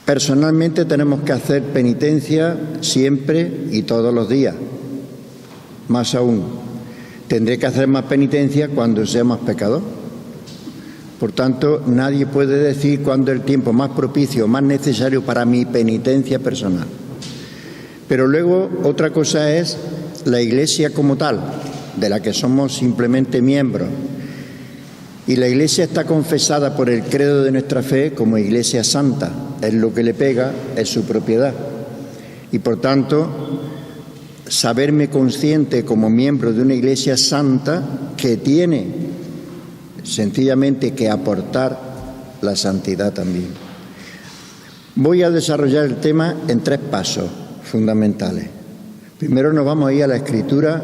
Personalmente tenemos que hacer penitencia siempre y todos los días. Más aún, tendré que hacer más penitencia cuando sea más pecador. Por tanto, nadie puede decir cuándo es el tiempo más propicio, más necesario para mi penitencia personal. Pero luego otra cosa es la Iglesia como tal, de la que somos simplemente miembros. Y la Iglesia está confesada por el credo de nuestra fe como Iglesia Santa. Es lo que le pega, es su propiedad. Y por tanto, saberme consciente como miembro de una Iglesia Santa que tiene sencillamente que aportar la santidad también. Voy a desarrollar el tema en 3 pasos fundamentales. Primero nos vamos a ir a la Escritura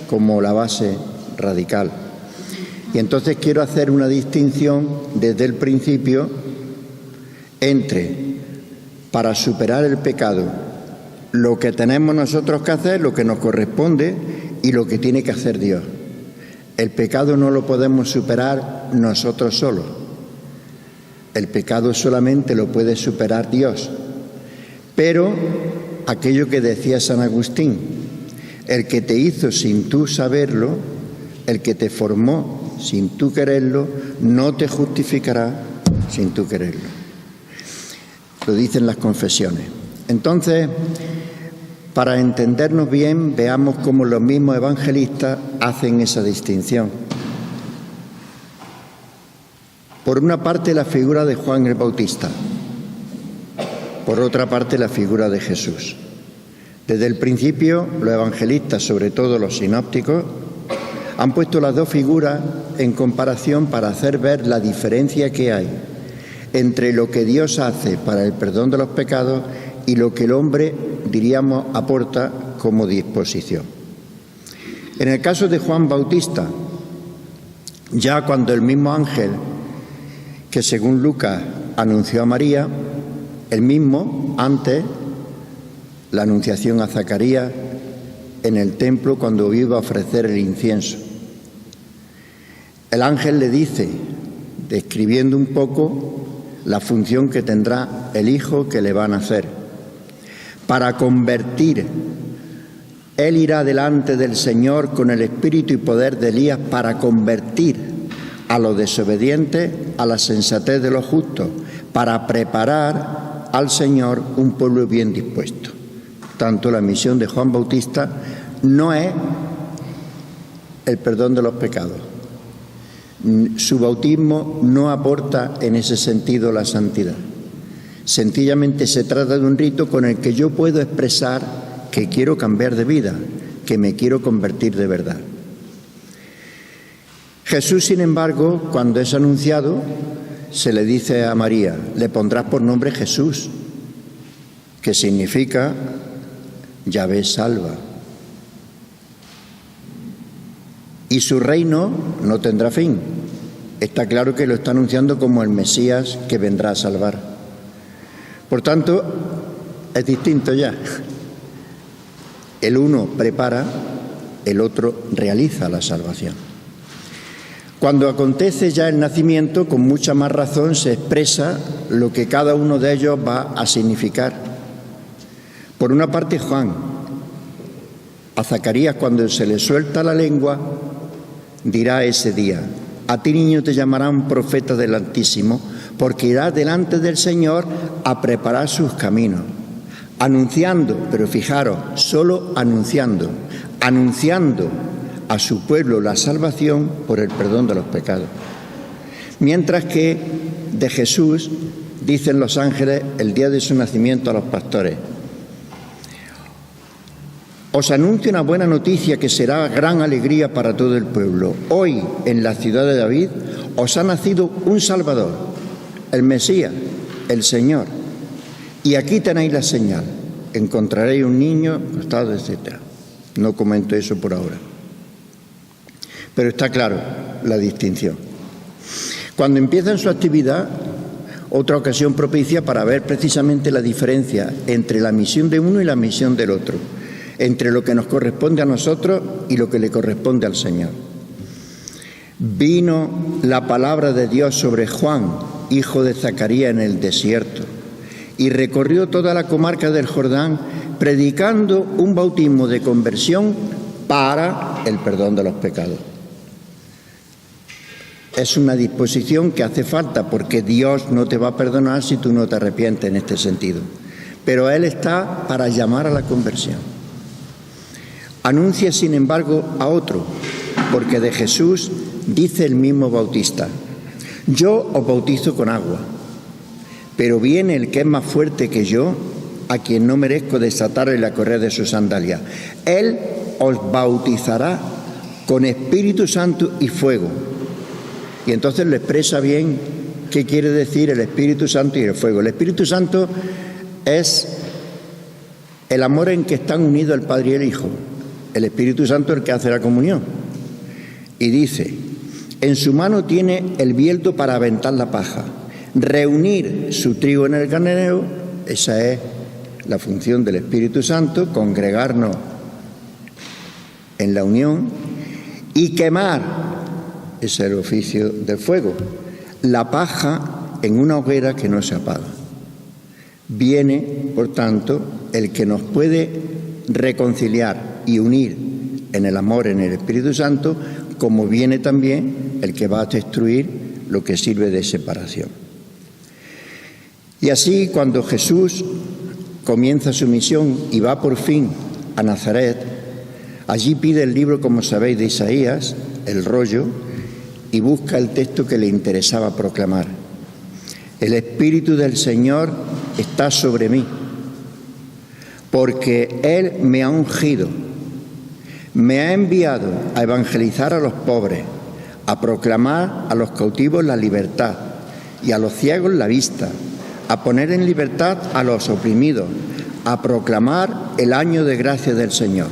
como la base radical. Y entonces quiero hacer una distinción desde el principio entre, para superar el pecado, lo que tenemos nosotros que hacer, lo que nos corresponde y lo que tiene que hacer Dios. El pecado no lo podemos superar nosotros solos. El pecado solamente lo puede superar Dios. Pero aquello que decía San Agustín, el que te hizo sin tú saberlo, el que te formó sin tú quererlo, no te justificará sin tú quererlo. Lo dicen las confesiones. Entonces, para entendernos bien, veamos cómo los mismos evangelistas hacen esa distinción. Por una parte, la figura de Juan el Bautista. Por otra parte, la figura de Jesús. Desde el principio, los evangelistas, sobre todo los sinópticos, han puesto las dos figuras en comparación para hacer ver la diferencia que hay entre lo que Dios hace para el perdón de los pecados y lo que el hombre, diríamos, aporta como disposición. En el caso de Juan Bautista, ya cuando el mismo ángel que según Lucas anunció a María, el mismo antes la anunciación a Zacarías en el templo cuando iba a ofrecer el incienso. El ángel le dice, describiendo un poco la función que tendrá el hijo que le va a nacer, para convertir. Él irá delante del Señor con el espíritu y poder de Elías para convertir a los desobedientes a la sensatez de los justos, para preparar al Señor un pueblo bien dispuesto. Tanto la misión de Juan Bautista no es el perdón de los pecados. Su bautismo no aporta en ese sentido la santidad. Sencillamente se trata de un rito con el que yo puedo expresar que quiero cambiar de vida, que me quiero convertir de verdad. Jesús, sin embargo, cuando es anunciado, se le dice a María, le pondrás por nombre Jesús, que significa Yahvé salva. Y su reino no tendrá fin. Está claro que lo está anunciando como el Mesías que vendrá a salvar. Por tanto, es distinto ya. El uno prepara, el otro realiza la salvación. Cuando acontece ya el nacimiento, con mucha más razón se expresa lo que cada uno de ellos va a significar. Por una parte, Juan, a Zacarías cuando se le suelta la lengua, dirá ese día, a ti niño te llamarán profeta del Altísimo, porque irá delante del Señor a preparar sus caminos, anunciando, pero fijaros, solo anunciando a su pueblo la salvación por el perdón de los pecados. Mientras que de Jesús, dicen los ángeles, el día de su nacimiento a los pastores, os anuncio una buena noticia que será gran alegría para todo el pueblo. Hoy, en la ciudad de David, os ha nacido un Salvador, el Mesías, el Señor. Y aquí tenéis la señal. Encontraréis un niño acostado, etc. No comento eso por ahora. Pero está claro la distinción. Cuando empiezan su actividad, otra ocasión propicia para ver precisamente la diferencia entre la misión de uno y la misión del otro, entre lo que nos corresponde a nosotros y lo que le corresponde al Señor. Vino la palabra de Dios sobre Juan, hijo de Zacarías, en el desierto, y recorrió toda la comarca del Jordán, predicando un bautismo de conversión para el perdón de los pecados. Es una disposición que hace falta, porque Dios no te va a perdonar si tú no te arrepientes en este sentido. Pero Él está para llamar a la conversión. Anuncia, sin embargo, a otro, porque de Jesús dice el mismo Bautista: yo os bautizo con agua, pero viene el que es más fuerte que yo, a quien no merezco desatarle la correa de sus sandalias. Él os bautizará con Espíritu Santo y fuego. Y entonces lo expresa bien qué quiere decir el Espíritu Santo y el fuego. El Espíritu Santo es el amor en que están unidos el Padre y el Hijo. El Espíritu Santo es el que hace la comunión. Y dice: en su mano tiene el viento para aventar la paja, reunir su trigo en el granero. Esa es la función del Espíritu Santo, congregarnos en la unión, y quemar. Ese es el oficio del fuego, la paja en una hoguera que no se apaga. Viene, por tanto, el que nos puede reconciliar y unir en el amor, en el Espíritu Santo, como viene también el que va a destruir lo que sirve de separación. Y así, cuando Jesús comienza su misión y va por fin a Nazaret, allí pide el libro, como sabéis, de Isaías, el rollo, y busca el texto que le interesaba proclamar. El Espíritu del Señor está sobre mí, porque Él me ha ungido, me ha enviado a evangelizar a los pobres, a proclamar a los cautivos la libertad y a los ciegos la vista, a poner en libertad a los oprimidos, a proclamar el año de gracia del Señor.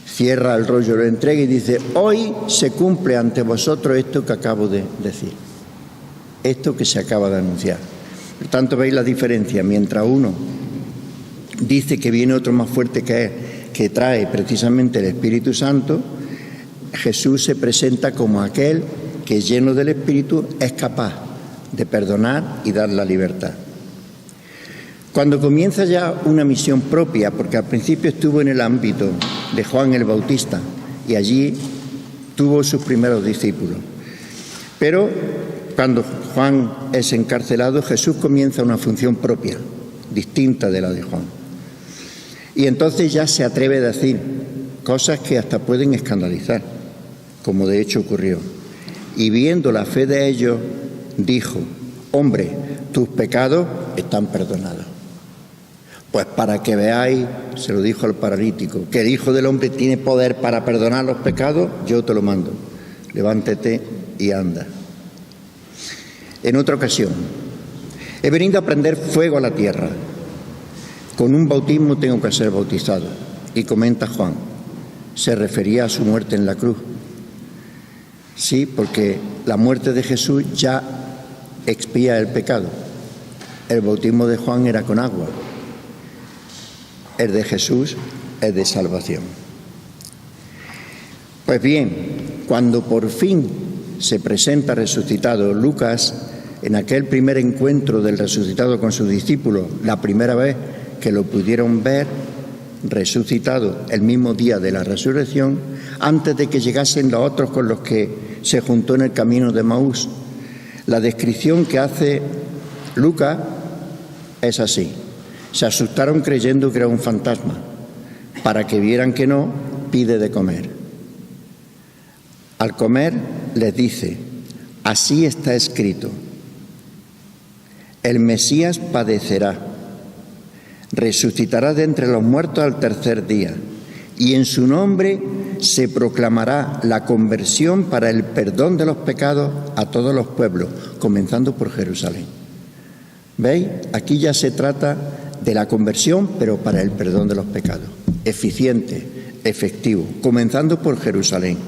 Cierra el rollo, lo entrega y dice: hoy se cumple ante vosotros esto que acabo de decir, esto que se acaba de anunciar. Por tanto, veis la diferencia. Mientras uno dice que viene otro más fuerte que él, que trae precisamente el Espíritu Santo, Jesús se presenta como aquel que, lleno del Espíritu, es capaz de perdonar y dar la libertad. Cuando comienza ya una misión propia, porque al principio estuvo en el ámbito de Juan el Bautista y allí tuvo sus primeros discípulos, pero cuando Juan es encarcelado, Jesús comienza una función propia, distinta de la de Juan. Y entonces ya se atreve a decir cosas que hasta pueden escandalizar, como de hecho ocurrió. Y viendo la fe de ellos, dijo: hombre, tus pecados están perdonados. Pues para que veáis, se lo dijo al paralítico, que el Hijo del Hombre tiene poder para perdonar los pecados, yo te lo mando. Levántate y anda. En otra ocasión: he venido a prender fuego a la tierra. Con un bautismo tengo que ser bautizado. Y comenta Juan, se refería a su muerte en la cruz. Sí, porque la muerte de Jesús ya expía el pecado. El bautismo de Juan era con agua. El de Jesús es de salvación. Pues bien, cuando por fin se presenta resucitado, Lucas, en aquel primer encuentro del resucitado con sus discípulos, la primera vez que lo pudieron ver resucitado el mismo día de la resurrección, antes de que llegasen los otros con los que se juntó en el camino de Maús, la descripción que hace Lucas es así: se asustaron creyendo que era un fantasma. Para que vieran que no, pide de comer. Al comer les dice: así está escrito, el Mesías padecerá, resucitará de entre los muertos al tercer día, y en su nombre se proclamará la conversión para el perdón de los pecados a todos los pueblos, comenzando por Jerusalén. ¿Veis? Aquí ya se trata de la conversión, pero para el perdón de los pecados. Eficiente, efectivo, comenzando por Jerusalén.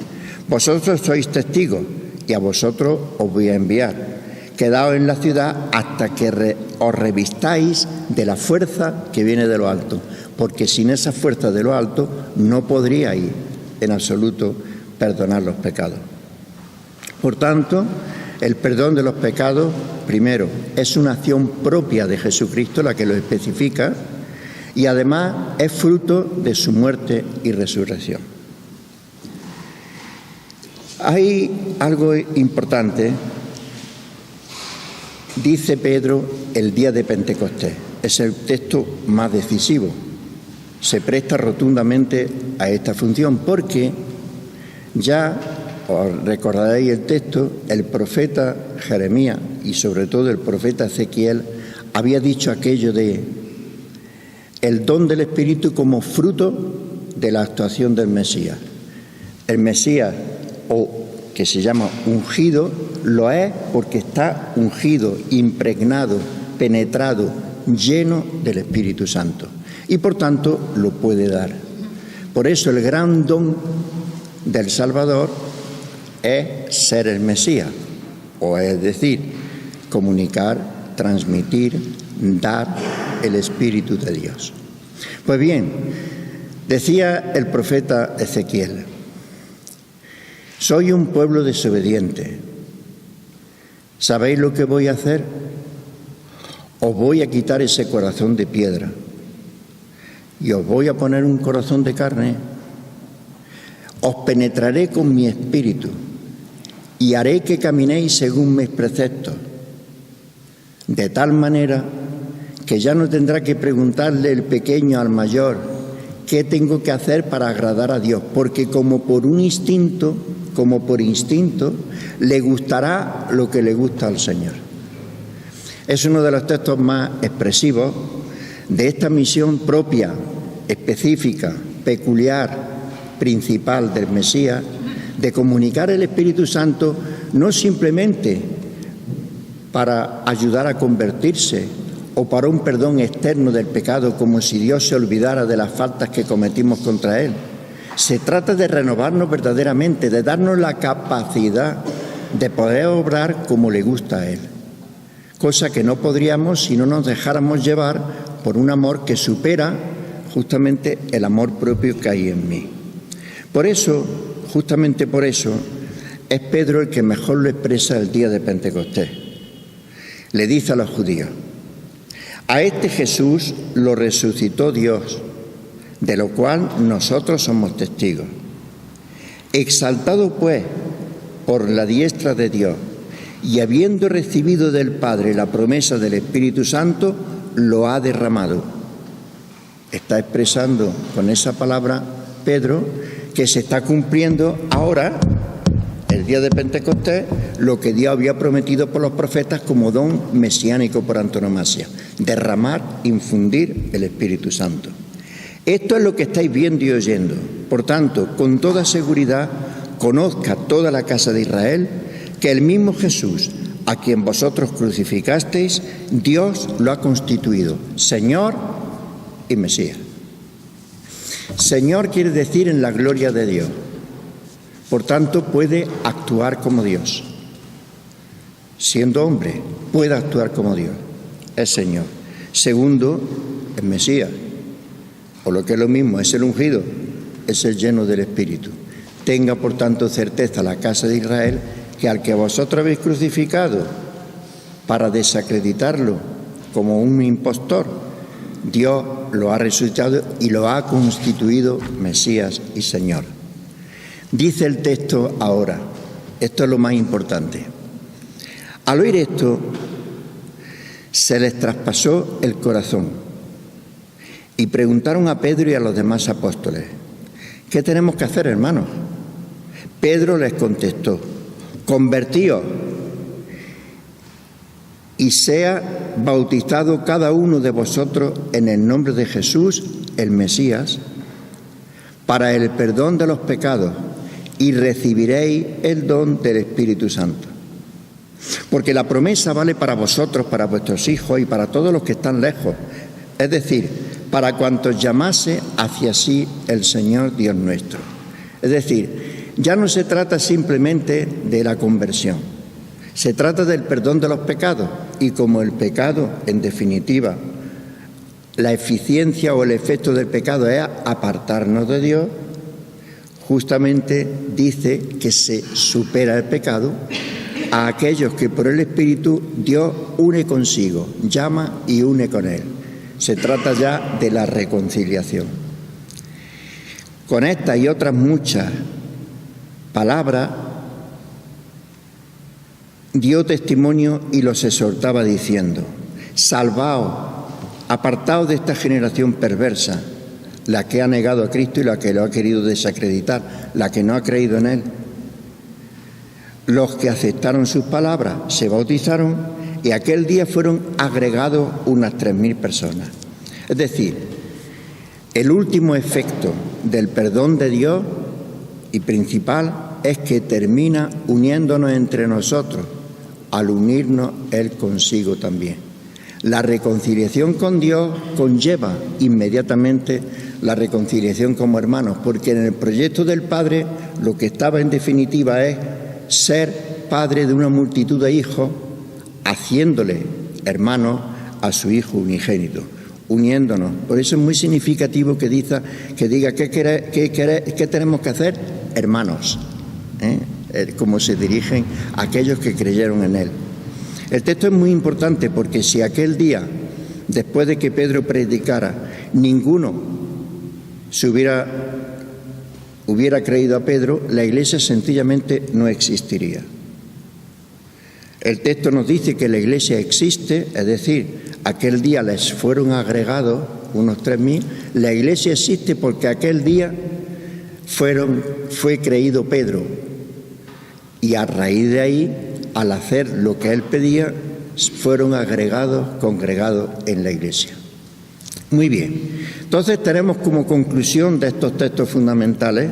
Vosotros sois testigos y a vosotros os voy a enviar. Quedaos en la ciudad hasta que os revistáis de la fuerza que viene de lo alto, porque sin esa fuerza de lo alto no podríais en absoluto perdonar los pecados. Por tanto, El perdón de los pecados, primero, es una acción propia de Jesucristo la que lo especifica y además es fruto de su muerte y resurrección. Hay algo importante, dice Pedro el día de Pentecostés, es el texto más decisivo, se presta rotundamente a esta función porque ya, os recordaréis el texto, el profeta Jeremías y sobre todo el profeta Ezequiel había dicho aquello de el don del Espíritu como fruto de la actuación del Mesías. El Mesías, o que se llama ungido, lo es porque está ungido, impregnado, penetrado, lleno del Espíritu Santo y por tanto lo puede dar. Por eso el gran don del Salvador es ser el Mesías, o es decir, comunicar, transmitir, dar el Espíritu de Dios. Pues bien, decía el profeta Ezequiel, soy un pueblo desobediente. ¿Sabéis lo que voy a hacer? Os voy a quitar ese corazón de piedra y os voy a poner un corazón de carne. Os penetraré con mi espíritu y haré que caminéis según mis preceptos, de tal manera que ya no tendrá que preguntarle el pequeño al mayor qué tengo que hacer para agradar a Dios, porque como por instinto, le gustará lo que le gusta al Señor. Es uno de los textos más expresivos de esta misión propia, específica, peculiar, principal del Mesías, de comunicar el Espíritu Santo no simplemente para ayudar a convertirse o para un perdón externo del pecado, como si Dios se olvidara de las faltas que cometimos contra Él. Se trata de renovarnos verdaderamente, de darnos la capacidad de poder obrar como le gusta a Él, cosa que no podríamos si no nos dejáramos llevar por un amor que supera justamente el amor propio que hay en mí. Por eso, justamente por eso, es Pedro el que mejor lo expresa el día de Pentecostés. Le dice a los judíos, a este Jesús lo resucitó Dios, de lo cual nosotros somos testigos. Exaltado pues por la diestra de Dios y habiendo recibido del Padre la promesa del Espíritu Santo, lo ha derramado. Está expresando con esa palabra Pedro que se está cumpliendo ahora, el día de Pentecostés, lo que Dios había prometido por los profetas como don mesiánico por antonomasia, derramar, infundir el Espíritu Santo. Esto es lo que estáis viendo y oyendo. Por tanto, con toda seguridad, conozca toda la casa de Israel que el mismo Jesús, a quien vosotros crucificasteis, Dios lo ha constituido Señor y Mesías. Señor quiere decir en la gloria de Dios. Por tanto, puede actuar como Dios. Siendo hombre, puede actuar como Dios. Es Señor. Segundo, es Mesías. O lo que es lo mismo, es el ungido, es el lleno del Espíritu. Tenga, por tanto, certeza la casa de Israel que al que vosotros habéis crucificado para desacreditarlo como un impostor, Dios lo ha resucitado y lo ha constituido Mesías y Señor. Dice el texto ahora, esto es lo más importante. Al oír esto, se les traspasó el corazón y preguntaron a Pedro y a los demás apóstoles, ¿qué tenemos que hacer, hermanos? Pedro les contestó, convertíos y sea bautizado cada uno de vosotros en el nombre de Jesús, el Mesías, para el perdón de los pecados, y recibiréis el don del Espíritu Santo. Porque la promesa vale para vosotros, para vuestros hijos y para todos los que están lejos, es decir, para cuantos llamase hacia sí el Señor Dios nuestro. Es decir, ya no se trata simplemente de la conversión, se trata del perdón de los pecados, y como el pecado, en definitiva, la eficiencia o el efecto del pecado es apartarnos de Dios, justamente dice que se supera el pecado a aquellos que por el Espíritu Dios une consigo, llama y une con Él. Se trata ya de la reconciliación. Con estas y otras muchas palabras dio testimonio y los exhortaba diciendo: salvaos, apartaos de esta generación perversa, la que ha negado a Cristo y la que lo ha querido desacreditar, la que no ha creído en Él. Los que aceptaron sus palabras se bautizaron y aquel día fueron agregados unas 3.000 personas. Es decir, el último efecto del perdón de Dios y principal es que termina uniéndonos entre nosotros, al unirnos Él consigo también. La reconciliación con Dios conlleva inmediatamente la reconciliación como hermanos, porque en el proyecto del Padre lo que estaba en definitiva es ser padre de una multitud de hijos, haciéndole hermanos a su Hijo unigénito, uniéndonos. Por eso es muy significativo que diga ¿qué tenemos que hacer? Hermanos, como se dirigen aquellos que creyeron en Él. El texto es muy importante porque si aquel día, después de que Pedro predicara, ninguno hubiera creído a Pedro, la Iglesia sencillamente no existiría. El texto nos dice que la Iglesia existe, es decir, aquel día les fueron agregados unos 3.000. La Iglesia existe porque aquel día fue creído Pedro y a raíz de ahí, al hacer lo que él pedía, fueron congregados en la Iglesia. Muy bien, entonces tenemos como conclusión de estos textos fundamentales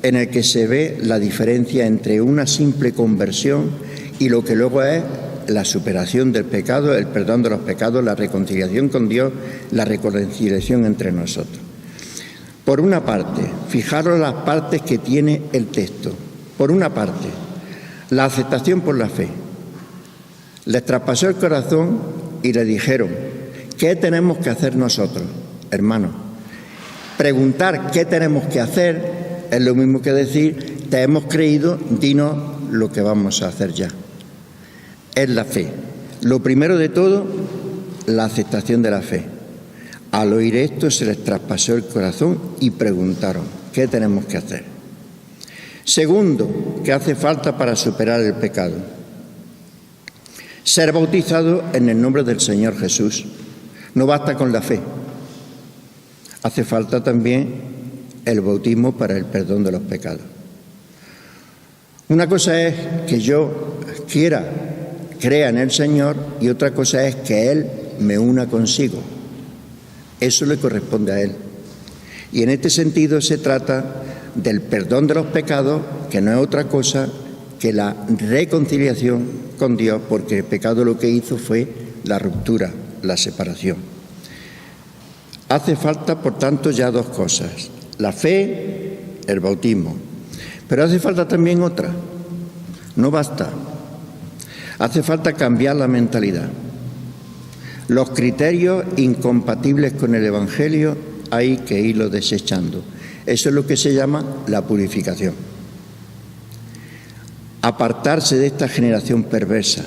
en el que se ve la diferencia entre una simple conversión y lo que luego es la superación del pecado, el perdón de los pecados, la reconciliación con Dios, la reconciliación entre nosotros. Por una parte, fijaros las partes que tiene el texto. Por una parte, la aceptación por la fe. Les traspasó el corazón y le dijeron: ¿qué tenemos que hacer nosotros, hermanos? Preguntar qué tenemos que hacer es lo mismo que decir: te hemos creído, dinos lo que vamos a hacer ya. Es la fe. Lo primero de todo, la aceptación de la fe. Al oír esto se les traspasó el corazón y preguntaron: ¿qué tenemos que hacer? Segundo, ¿qué hace falta para superar el pecado? Ser bautizado en el nombre del Señor Jesús. No basta con la fe. Hace falta también el bautismo para el perdón de los pecados. Una cosa es que yo crea en el Señor y otra cosa es que Él me una consigo. Eso le corresponde a Él. Y en este sentido se trata del perdón de los pecados, que no es otra cosa que la reconciliación con Dios, porque el pecado lo que hizo fue la ruptura, la separación. Hace falta, por tanto, ya dos cosas: la fe, el bautismo. Pero hace falta también otra. No basta. Hace falta cambiar la mentalidad. Los criterios incompatibles con el Evangelio hay que irlos desechando. Eso es lo que se llama la purificación. Apartarse de esta generación perversa.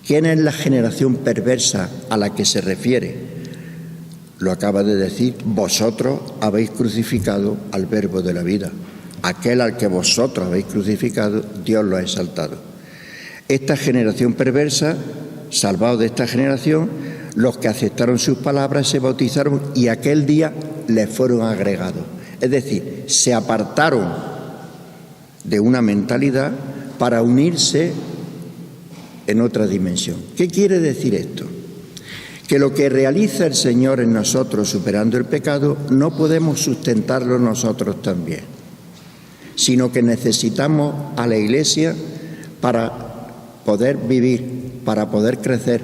¿Quién es la generación perversa a la que se refiere? Lo acaba de decir: vosotros habéis crucificado al Verbo de la vida. Aquel al que vosotros habéis crucificado, Dios lo ha exaltado. Esta generación perversa, salvados de esta generación, los que aceptaron sus palabras se bautizaron y aquel día les fueron agregados. Es decir, se apartaron de una mentalidad para unirse en otra dimensión. ¿Qué quiere decir esto? Que lo que realiza el Señor en nosotros superando el pecado no podemos sustentarlo nosotros también, sino que necesitamos a la Iglesia para poder vivir, para poder crecer,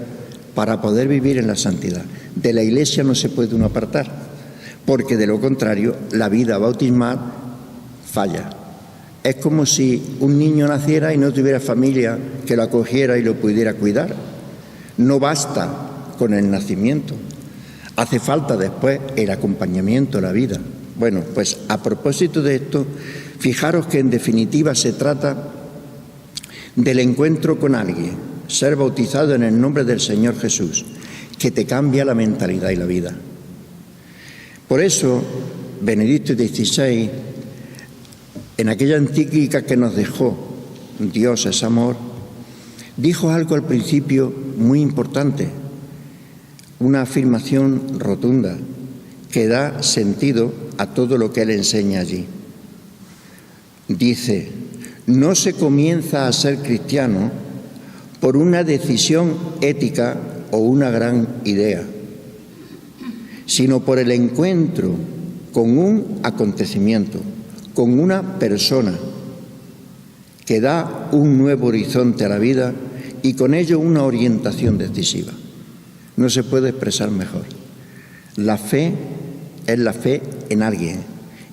para poder vivir en la santidad. De la Iglesia no se puede uno apartar, porque de lo contrario la vida bautismal falla. Es como si un niño naciera y no tuviera familia que lo acogiera y lo pudiera cuidar. No basta con el nacimiento, hace falta después el acompañamiento, la vida. Bueno, pues a propósito de esto, fijaros que en definitiva se trata del encuentro con alguien, ser bautizado en el nombre del Señor Jesús, que te cambia la mentalidad y la vida. Por eso, Benedicto XVI, en aquella encíclica que nos dejó, Dios es amor, dijo algo al principio muy importante, una afirmación rotunda que da sentido a todo lo que él enseña allí. Dice: no se comienza a ser cristiano por una decisión ética o una gran idea, sino por el encuentro con un acontecimiento, con una persona que da un nuevo horizonte a la vida y con ello una orientación decisiva. No se puede expresar mejor. La fe es la fe en alguien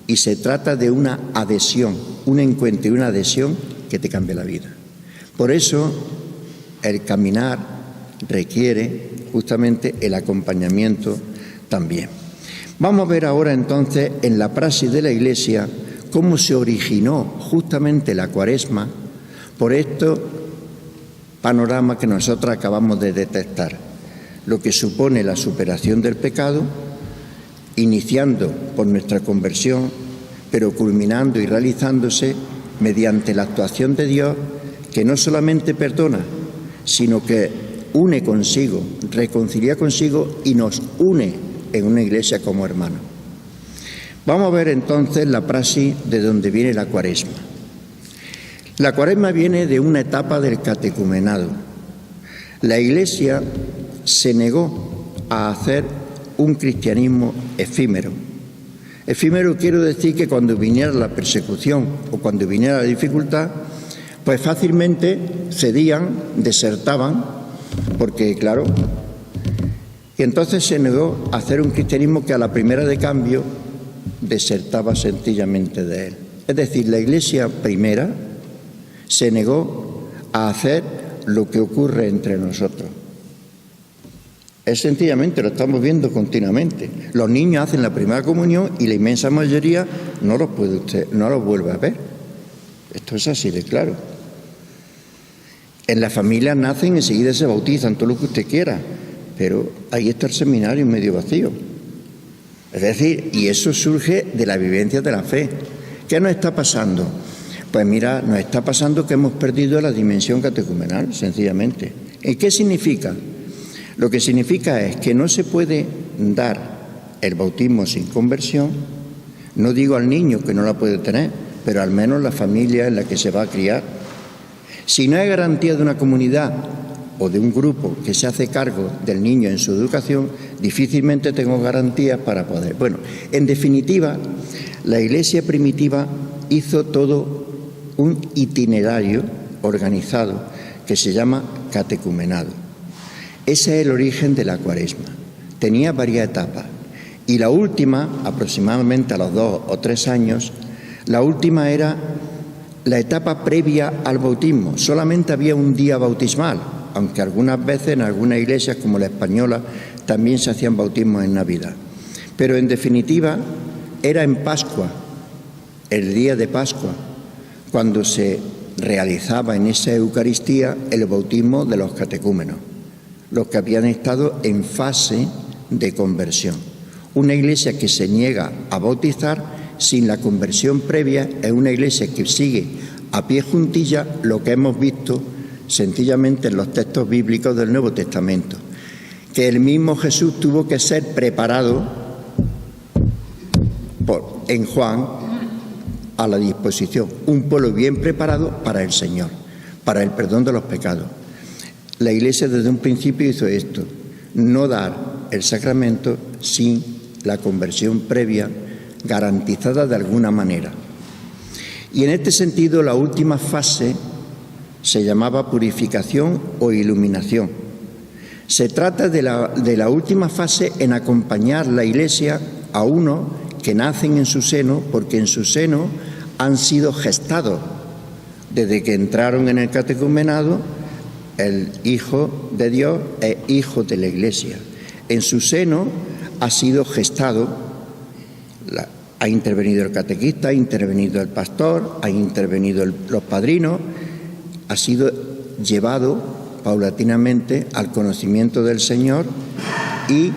y se trata de una adhesión, un encuentro y una adhesión que te cambia la vida. Por eso el caminar requiere justamente el acompañamiento también. Vamos a ver ahora entonces en la praxis de la Iglesia cómo se originó justamente la Cuaresma por estos panoramas que nosotros acabamos de detectar, lo que supone la superación del pecado, iniciando por nuestra conversión, pero culminando y realizándose mediante la actuación de Dios, que no solamente perdona, sino que une consigo, reconcilia consigo y nos une en una iglesia como hermanos. Vamos a ver entonces la praxis de donde viene la Cuaresma. La Cuaresma viene de una etapa del catecumenado. La Iglesia se negó a hacer un cristianismo efímero. Efímero quiero decir que cuando viniera la persecución o cuando viniera la dificultad, pues fácilmente cedían, desertaban, porque claro, y entonces se negó a hacer un cristianismo que a la primera de cambio desertaba sencillamente de él. Es decir, la Iglesia primera se negó a hacer lo que ocurre entre nosotros. Es sencillamente, lo estamos viendo continuamente. Los niños hacen la primera comunión y la inmensa mayoría no los vuelve a ver. Esto es así de claro. En las familias nacen y enseguida se bautizan, todo lo que usted quiera, pero ahí está el seminario medio vacío. Es decir, y eso surge de la vivencia de la fe. ¿Qué nos está pasando? Pues mira, nos está pasando que hemos perdido la dimensión catecumenal, sencillamente. ¿Y qué significa? Lo que significa es que no se puede dar el bautismo sin conversión. No digo al niño que no la puede tener, pero al menos la familia en la que se va a criar. Si no hay garantía de una comunidad o de un grupo que se hace cargo del niño en su educación, difícilmente tengo garantías para poder. Bueno, en definitiva, la Iglesia primitiva hizo todo un itinerario organizado que se llama catecumenado. Ese es el origen de la Cuaresma. Tenía varias etapas y la última, aproximadamente a los 2 o 3 años, la última era la etapa previa al bautismo. Solamente había un día bautismal, aunque algunas veces en algunas iglesias como la española también se hacían bautismos en Navidad. Pero en definitiva era en Pascua, el día de Pascua, cuando se realizaba en esa Eucaristía el bautismo de los catecúmenos, los que habían estado en fase de conversión. Una iglesia que se niega a bautizar sin la conversión previa es una iglesia que sigue a pie juntilla lo que hemos visto sencillamente en los textos bíblicos del Nuevo Testamento, que el mismo Jesús tuvo que ser preparado en Juan a la disposición, un pueblo bien preparado para el Señor, para el perdón de los pecados. La Iglesia desde un principio hizo esto, no dar el sacramento sin la conversión previa garantizada de alguna manera. Y en este sentido la última fase se llamaba purificación o iluminación. Se trata de la última fase en acompañar la Iglesia a unos que nacen en su seno, porque en su seno han sido gestados. Desde que entraron en el catecumenado, el Hijo de Dios es Hijo de la Iglesia. En su seno ha sido gestado, ha intervenido el catequista, ha intervenido el pastor, ha intervenido los padrinos, ha sido llevado paulatinamente al conocimiento del Señor y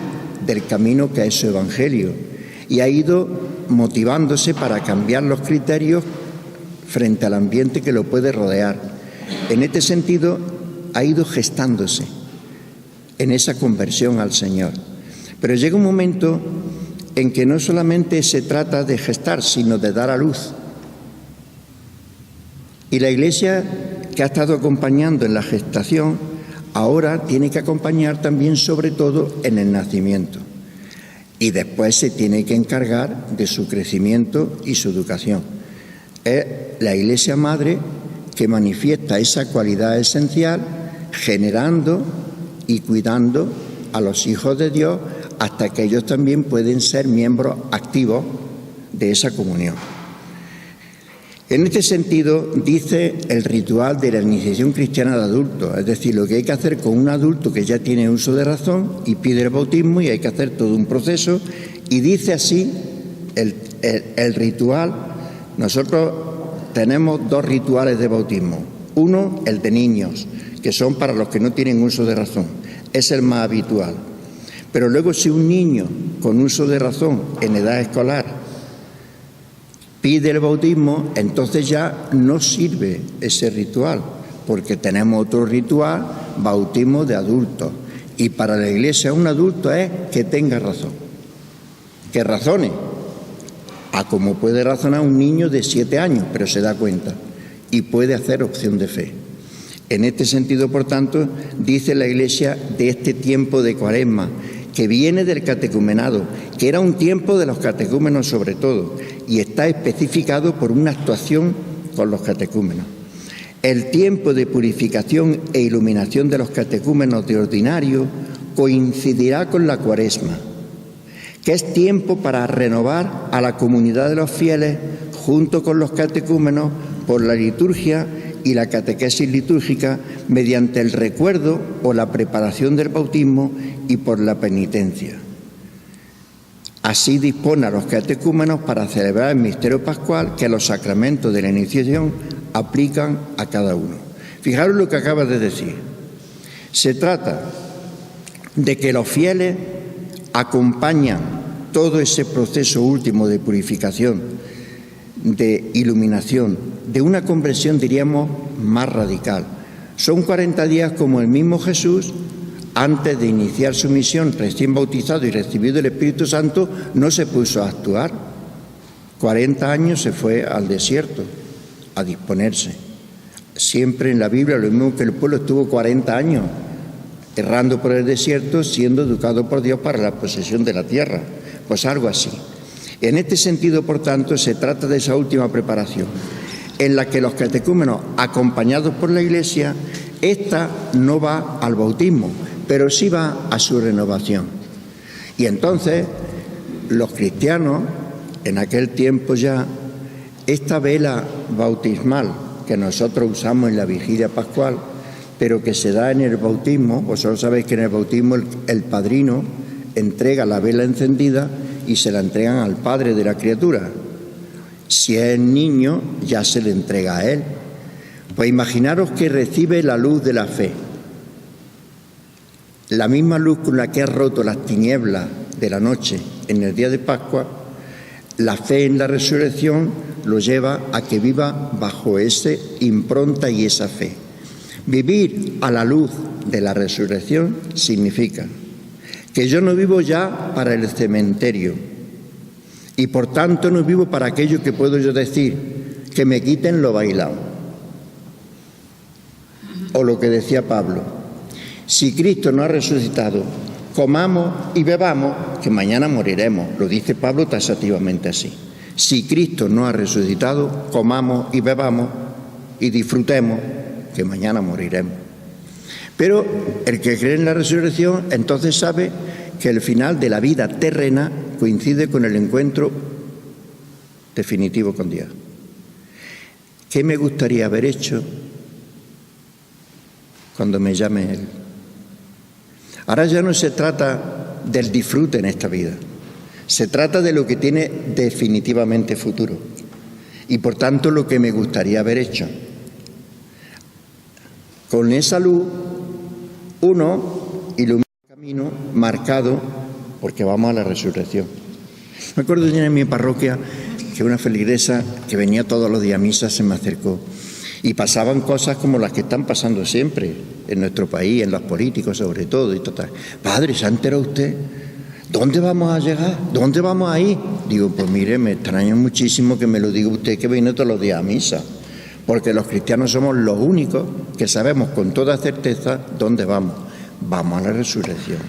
del camino que es su Evangelio, y ha ido motivándose para cambiar los criterios frente al ambiente que lo puede rodear. En este sentido, ha ido gestándose en esa conversión al Señor. Pero llega un momento en que no solamente se trata de gestar, sino de dar a luz. Y la Iglesia, que ha estado acompañando en la gestación, ahora tiene que acompañar también, sobre todo, en el nacimiento. Y después se tiene que encargar de su crecimiento y su educación. Es la Iglesia Madre que manifiesta esa cualidad esencial, generando y cuidando a los hijos de Dios hasta que ellos también pueden ser miembros activos de esa comunión. En este sentido, dice el ritual de la iniciación cristiana de adultos, es decir, lo que hay que hacer con un adulto que ya tiene uso de razón y pide el bautismo, y hay que hacer todo un proceso, y dice así el ritual. Nosotros tenemos dos rituales de bautismo. Uno, el de niños, que son para los que no tienen uso de razón, es el más habitual. Pero luego, si un niño con uso de razón en edad escolar pide el bautismo, entonces ya no sirve ese ritual, porque tenemos otro ritual, bautismo de adultos. Y para la Iglesia un adulto es que tenga razón, que razone, a como puede razonar un niño de 7 años, pero se da cuenta y puede hacer opción de fe. En este sentido, por tanto, dice la Iglesia de este tiempo de Cuaresma, que viene del catecumenado, que era un tiempo de los catecúmenos sobre todo, y está especificado por una actuación con los catecúmenos. El tiempo de purificación e iluminación de los catecúmenos de ordinario coincidirá con la Cuaresma, que es tiempo para renovar a la comunidad de los fieles junto con los catecúmenos por la liturgia y la catequesis litúrgica mediante el recuerdo o la preparación del bautismo y por la penitencia. Así dispone a los catecúmenos para celebrar el misterio pascual que los sacramentos de la iniciación aplican a cada uno. Fijaros lo que acaba de decir. Se trata de que los fieles acompañan todo ese proceso último de purificación, de iluminación, de una conversión, diríamos, más radical. Son 40 días como el mismo Jesús, antes de iniciar su misión, recién bautizado y recibido el Espíritu Santo, no se puso a actuar. 40 años se fue al desierto a disponerse. Siempre en la Biblia lo mismo que el pueblo estuvo 40 años errando por el desierto, siendo educado por Dios para la posesión de la tierra. Pues algo así. En este sentido, por tanto, se trata de esa última preparación, en la que los catecúmenos, acompañados por la Iglesia, esta no va al bautismo, pero sí va a su renovación. Y entonces, los cristianos, en aquel tiempo ya, esta vela bautismal que nosotros usamos en la vigilia pascual, pero que se da en el bautismo, vosotros sabéis que en el bautismo el padrino entrega la vela encendida y se la entregan al padre de la criatura. Si es niño, ya se le entrega a él. Pues imaginaros que recibe la luz de la fe, la misma luz con la que ha roto las tinieblas de la noche en el día de Pascua. La fe en la resurrección lo lleva a que viva bajo esa impronta y esa fe. Vivir a la luz de la resurrección significa que yo no vivo ya para el cementerio y por tanto no vivo para aquello que puedo yo decir, que me quiten lo bailado. O lo que decía Pablo, si Cristo no ha resucitado, comamos y bebamos, que mañana moriremos. Lo dice Pablo taxativamente así. Si Cristo no ha resucitado, comamos y bebamos y disfrutemos, que mañana moriremos. Pero el que cree en la resurrección entonces sabe que el final de la vida terrena coincide con el encuentro definitivo con Dios. ¿Qué me gustaría haber hecho cuando me llame Él? Ahora ya no se trata del disfrute en esta vida, se trata de lo que tiene definitivamente futuro y por tanto lo que me gustaría haber hecho. Con esa luz uno ilumina el camino marcado porque vamos a la resurrección. Me acuerdo de en mi parroquia que una feligresa que venía todos los días a misa se me acercó y pasaban cosas como las que están pasando siempre en nuestro país, en los políticos sobre todo y total. Padre, ¿se ha enterado usted? ¿Dónde vamos a llegar? ¿Dónde vamos a ir? Digo, pues mire, me extraña muchísimo que me lo diga usted que viene todos los días a misa, porque los cristianos somos los únicos que sabemos con toda certeza dónde vamos. Vamos a la resurrección.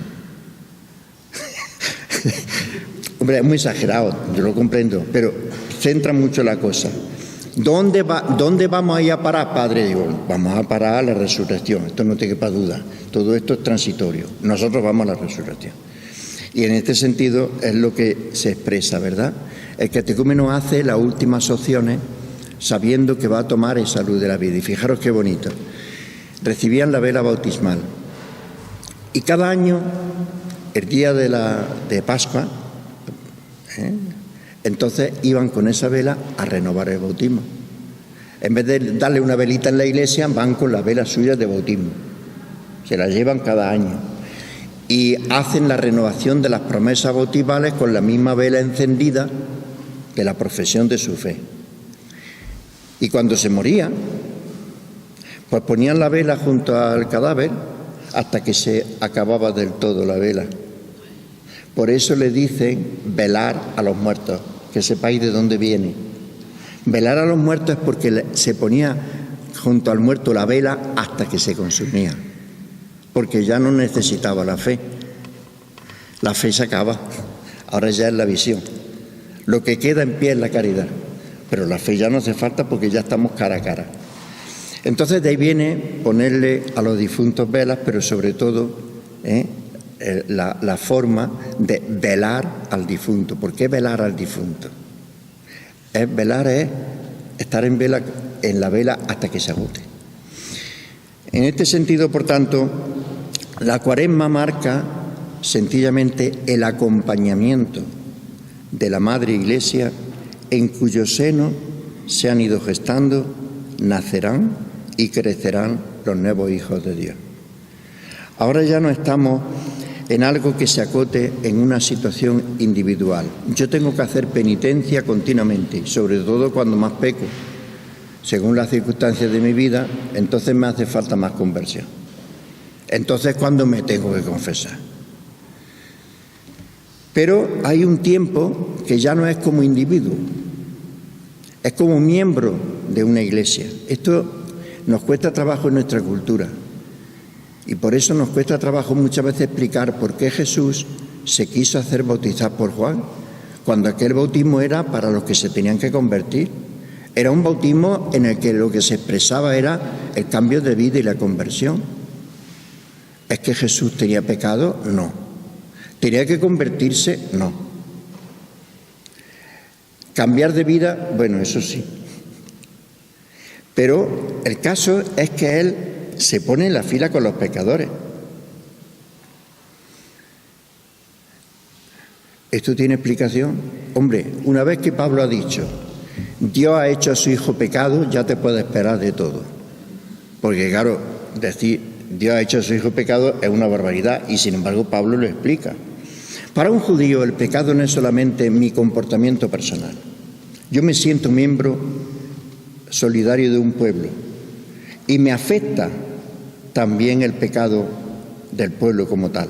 Hombre, es muy exagerado, yo lo comprendo, pero centra mucho la cosa. ¿Dónde vamos a ir a parar, Padre? Digo, vamos a parar a la resurrección, esto no te quepa duda, todo esto es transitorio, nosotros vamos a la resurrección. Y en este sentido es lo que se expresa, ¿verdad? El catecúmeno hace las últimas opciones sabiendo que va a tomar esa luz de la vida. Y fijaros qué bonito. Recibían la vela bautismal. Y cada año, el día de Pascua, entonces iban con esa vela a renovar el bautismo. En vez de darle una velita en la iglesia, van con las velas suyas de bautismo. Se las llevan cada año. Y hacen la renovación de las promesas bautismales con la misma vela encendida de la profesión de su fe. Y cuando se moría, pues ponían la vela junto al cadáver hasta que se acababa del todo la vela. Por eso le dicen velar a los muertos, que sepáis de dónde viene. Velar a los muertos es porque se ponía junto al muerto la vela hasta que se consumía, porque ya no necesitaba la fe. La fe se acaba, ahora ya es la visión. Lo que queda en pie es la caridad, pero la fe ya no hace falta porque ya estamos cara a cara. Entonces de ahí viene ponerle a los difuntos velas, pero sobre todo la forma de velar al difunto. ¿Por qué velar al difunto? Velar es estar en la vela hasta que se agote. En este sentido, por tanto, la Cuaresma marca sencillamente el acompañamiento de la Madre Iglesia, en cuyo seno se han ido gestando, nacerán y crecerán los nuevos hijos de Dios. Ahora ya no estamos en algo que se acote en una situación individual. Yo tengo que hacer penitencia continuamente, sobre todo cuando más peco. Según las circunstancias de mi vida, entonces me hace falta más conversión. Entonces, ¿cuándo me tengo que confesar? Pero hay un tiempo que ya no es como individuo, es como miembro de una iglesia. Esto nos cuesta trabajo en nuestra cultura y por eso nos cuesta trabajo muchas veces explicar por qué Jesús se quiso hacer bautizar por Juan, cuando aquel bautismo era para los que se tenían que convertir. Era un bautismo en el que lo que se expresaba era el cambio de vida y la conversión. ¿Es que Jesús tenía pecado? No. ¿Tenía que convertirse? No. ¿Cambiar de vida? Bueno, eso sí. Pero el caso es que Él se pone en la fila con los pecadores. ¿Esto tiene explicación? Hombre, una vez que Pablo ha dicho, Dios ha hecho a su Hijo pecado, ya te puede esperar de todo. Porque claro, decir Dios ha hecho a su Hijo pecado es una barbaridad y sin embargo Pablo lo explica. Para un judío el pecado no es solamente mi comportamiento personal. Yo me siento miembro solidario de un pueblo y me afecta también el pecado del pueblo como tal.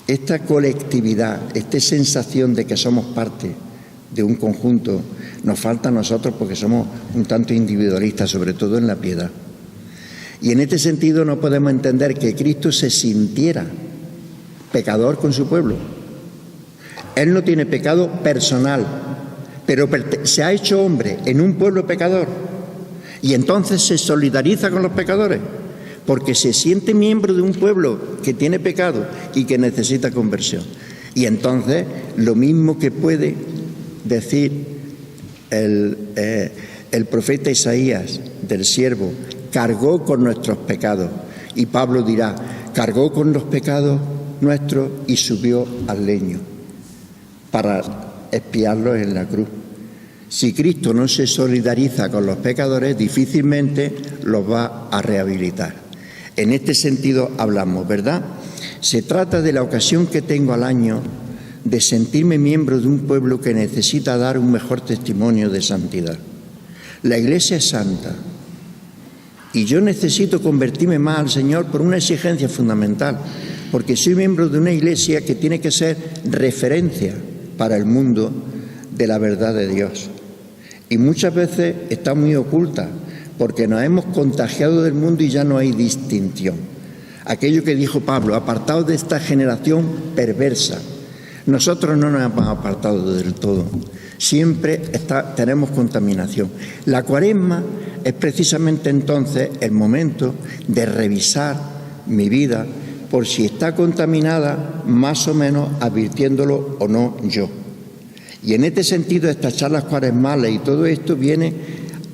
Esta colectividad, esta sensación de que somos parte de un conjunto, nos falta a nosotros porque somos un tanto individualistas, sobre todo en la piedad. Y en este sentido no podemos entender que Cristo se sintiera pecador con su pueblo. Él no tiene pecado personal, pero se ha hecho hombre en un pueblo pecador y entonces se solidariza con los pecadores porque se siente miembro de un pueblo que tiene pecado y que necesita conversión. Y entonces lo mismo que puede decir el profeta Isaías del siervo, cargó con nuestros pecados, y Pablo dirá, cargó con los pecados nuestros y subió al leño para expiarlos en la cruz. Si Cristo no se solidariza con los pecadores, difícilmente los va a rehabilitar. En este sentido hablamos, ¿verdad? Se trata de la ocasión que tengo al año de sentirme miembro de un pueblo que necesita dar un mejor testimonio de santidad. La Iglesia es santa y yo necesito convertirme más al Señor por una exigencia fundamental, porque soy miembro de una Iglesia que tiene que ser referencia para el mundo de la verdad de Dios. Y muchas veces está muy oculta, porque nos hemos contagiado del mundo y ya no hay distinción. Aquello que dijo Pablo, apartados de esta generación perversa. Nosotros no nos hemos apartado del todo. Siempre tenemos contaminación. La Cuaresma es precisamente entonces el momento de revisar mi vida por si está contaminada, más o menos advirtiéndolo o no yo. Y en este sentido, estas charlas cuaresmales y todo esto viene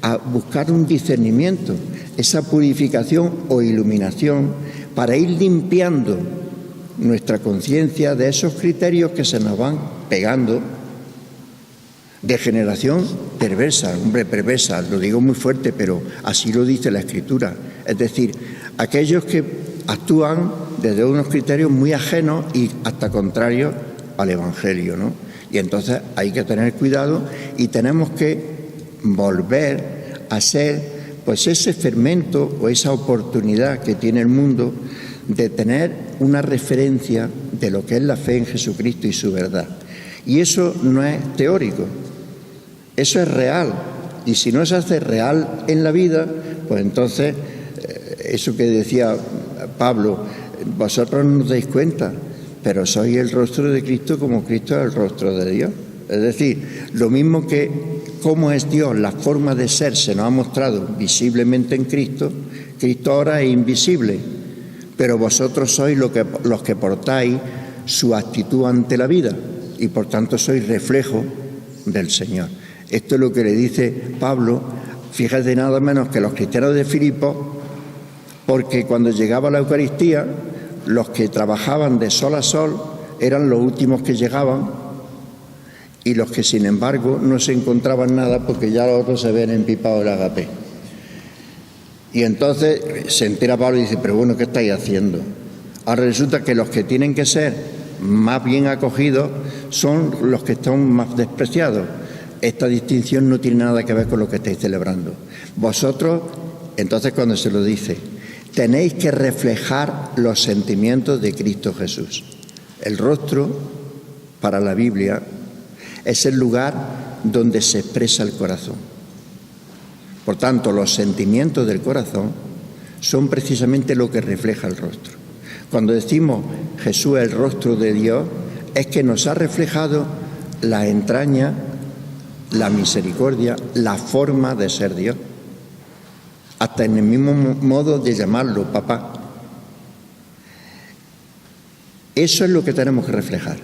a buscar un discernimiento, esa purificación o iluminación para ir limpiando nuestra conciencia de esos criterios que se nos van pegando de generación perversa, perversa, lo digo muy fuerte, pero así lo dice la Escritura. Es decir, aquellos que actúan desde unos criterios muy ajenos y hasta contrarios al Evangelio, ¿no? Y entonces hay que tener cuidado y tenemos que volver a ser pues ese fermento o esa oportunidad que tiene el mundo de tener una referencia de lo que es la fe en Jesucristo y su verdad. Y eso no es teórico, eso es real. Y si no se hace real en la vida, pues entonces, eso que decía Pablo, vosotros no os dais cuenta, pero sois el rostro de Cristo como Cristo es el rostro de Dios. Es decir, lo mismo que cómo es Dios, la forma de ser se nos ha mostrado visiblemente en Cristo, Cristo ahora es invisible, pero vosotros sois los que portáis su actitud ante la vida y por tanto sois reflejo del Señor. Esto es lo que le dice Pablo, fíjate nada menos que los cristianos de Filipos, porque cuando llegaba la Eucaristía, los que trabajaban de sol a sol eran los últimos que llegaban y los que sin embargo no se encontraban nada porque ya los otros se habían empipado el agape. Y entonces se entera Pablo y dice, pero bueno, ¿qué estáis haciendo? Ahora resulta que los que tienen que ser más bien acogidos son los que están más despreciados. Esta distinción no tiene nada que ver con lo que estáis celebrando. Vosotros, entonces cuando se lo dice, tenéis que reflejar los sentimientos de Cristo Jesús. El rostro, para la Biblia, es el lugar donde se expresa el corazón. Por tanto, los sentimientos del corazón son precisamente lo que refleja el rostro. Cuando decimos Jesús es el rostro de Dios, es que nos ha reflejado la entraña, la misericordia, la forma de ser Dios. Hasta en el mismo modo de llamarlo papá. Eso es lo que tenemos que reflejar.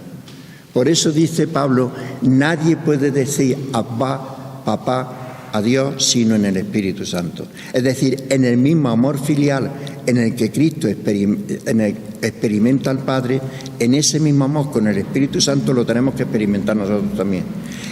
Por eso dice Pablo, nadie puede decir Abba, papá, a Dios, sino en el Espíritu Santo. Es decir, en el mismo amor filial en el que Cristo experimenta al Padre, en ese mismo amor con el Espíritu Santo lo tenemos que experimentar nosotros también.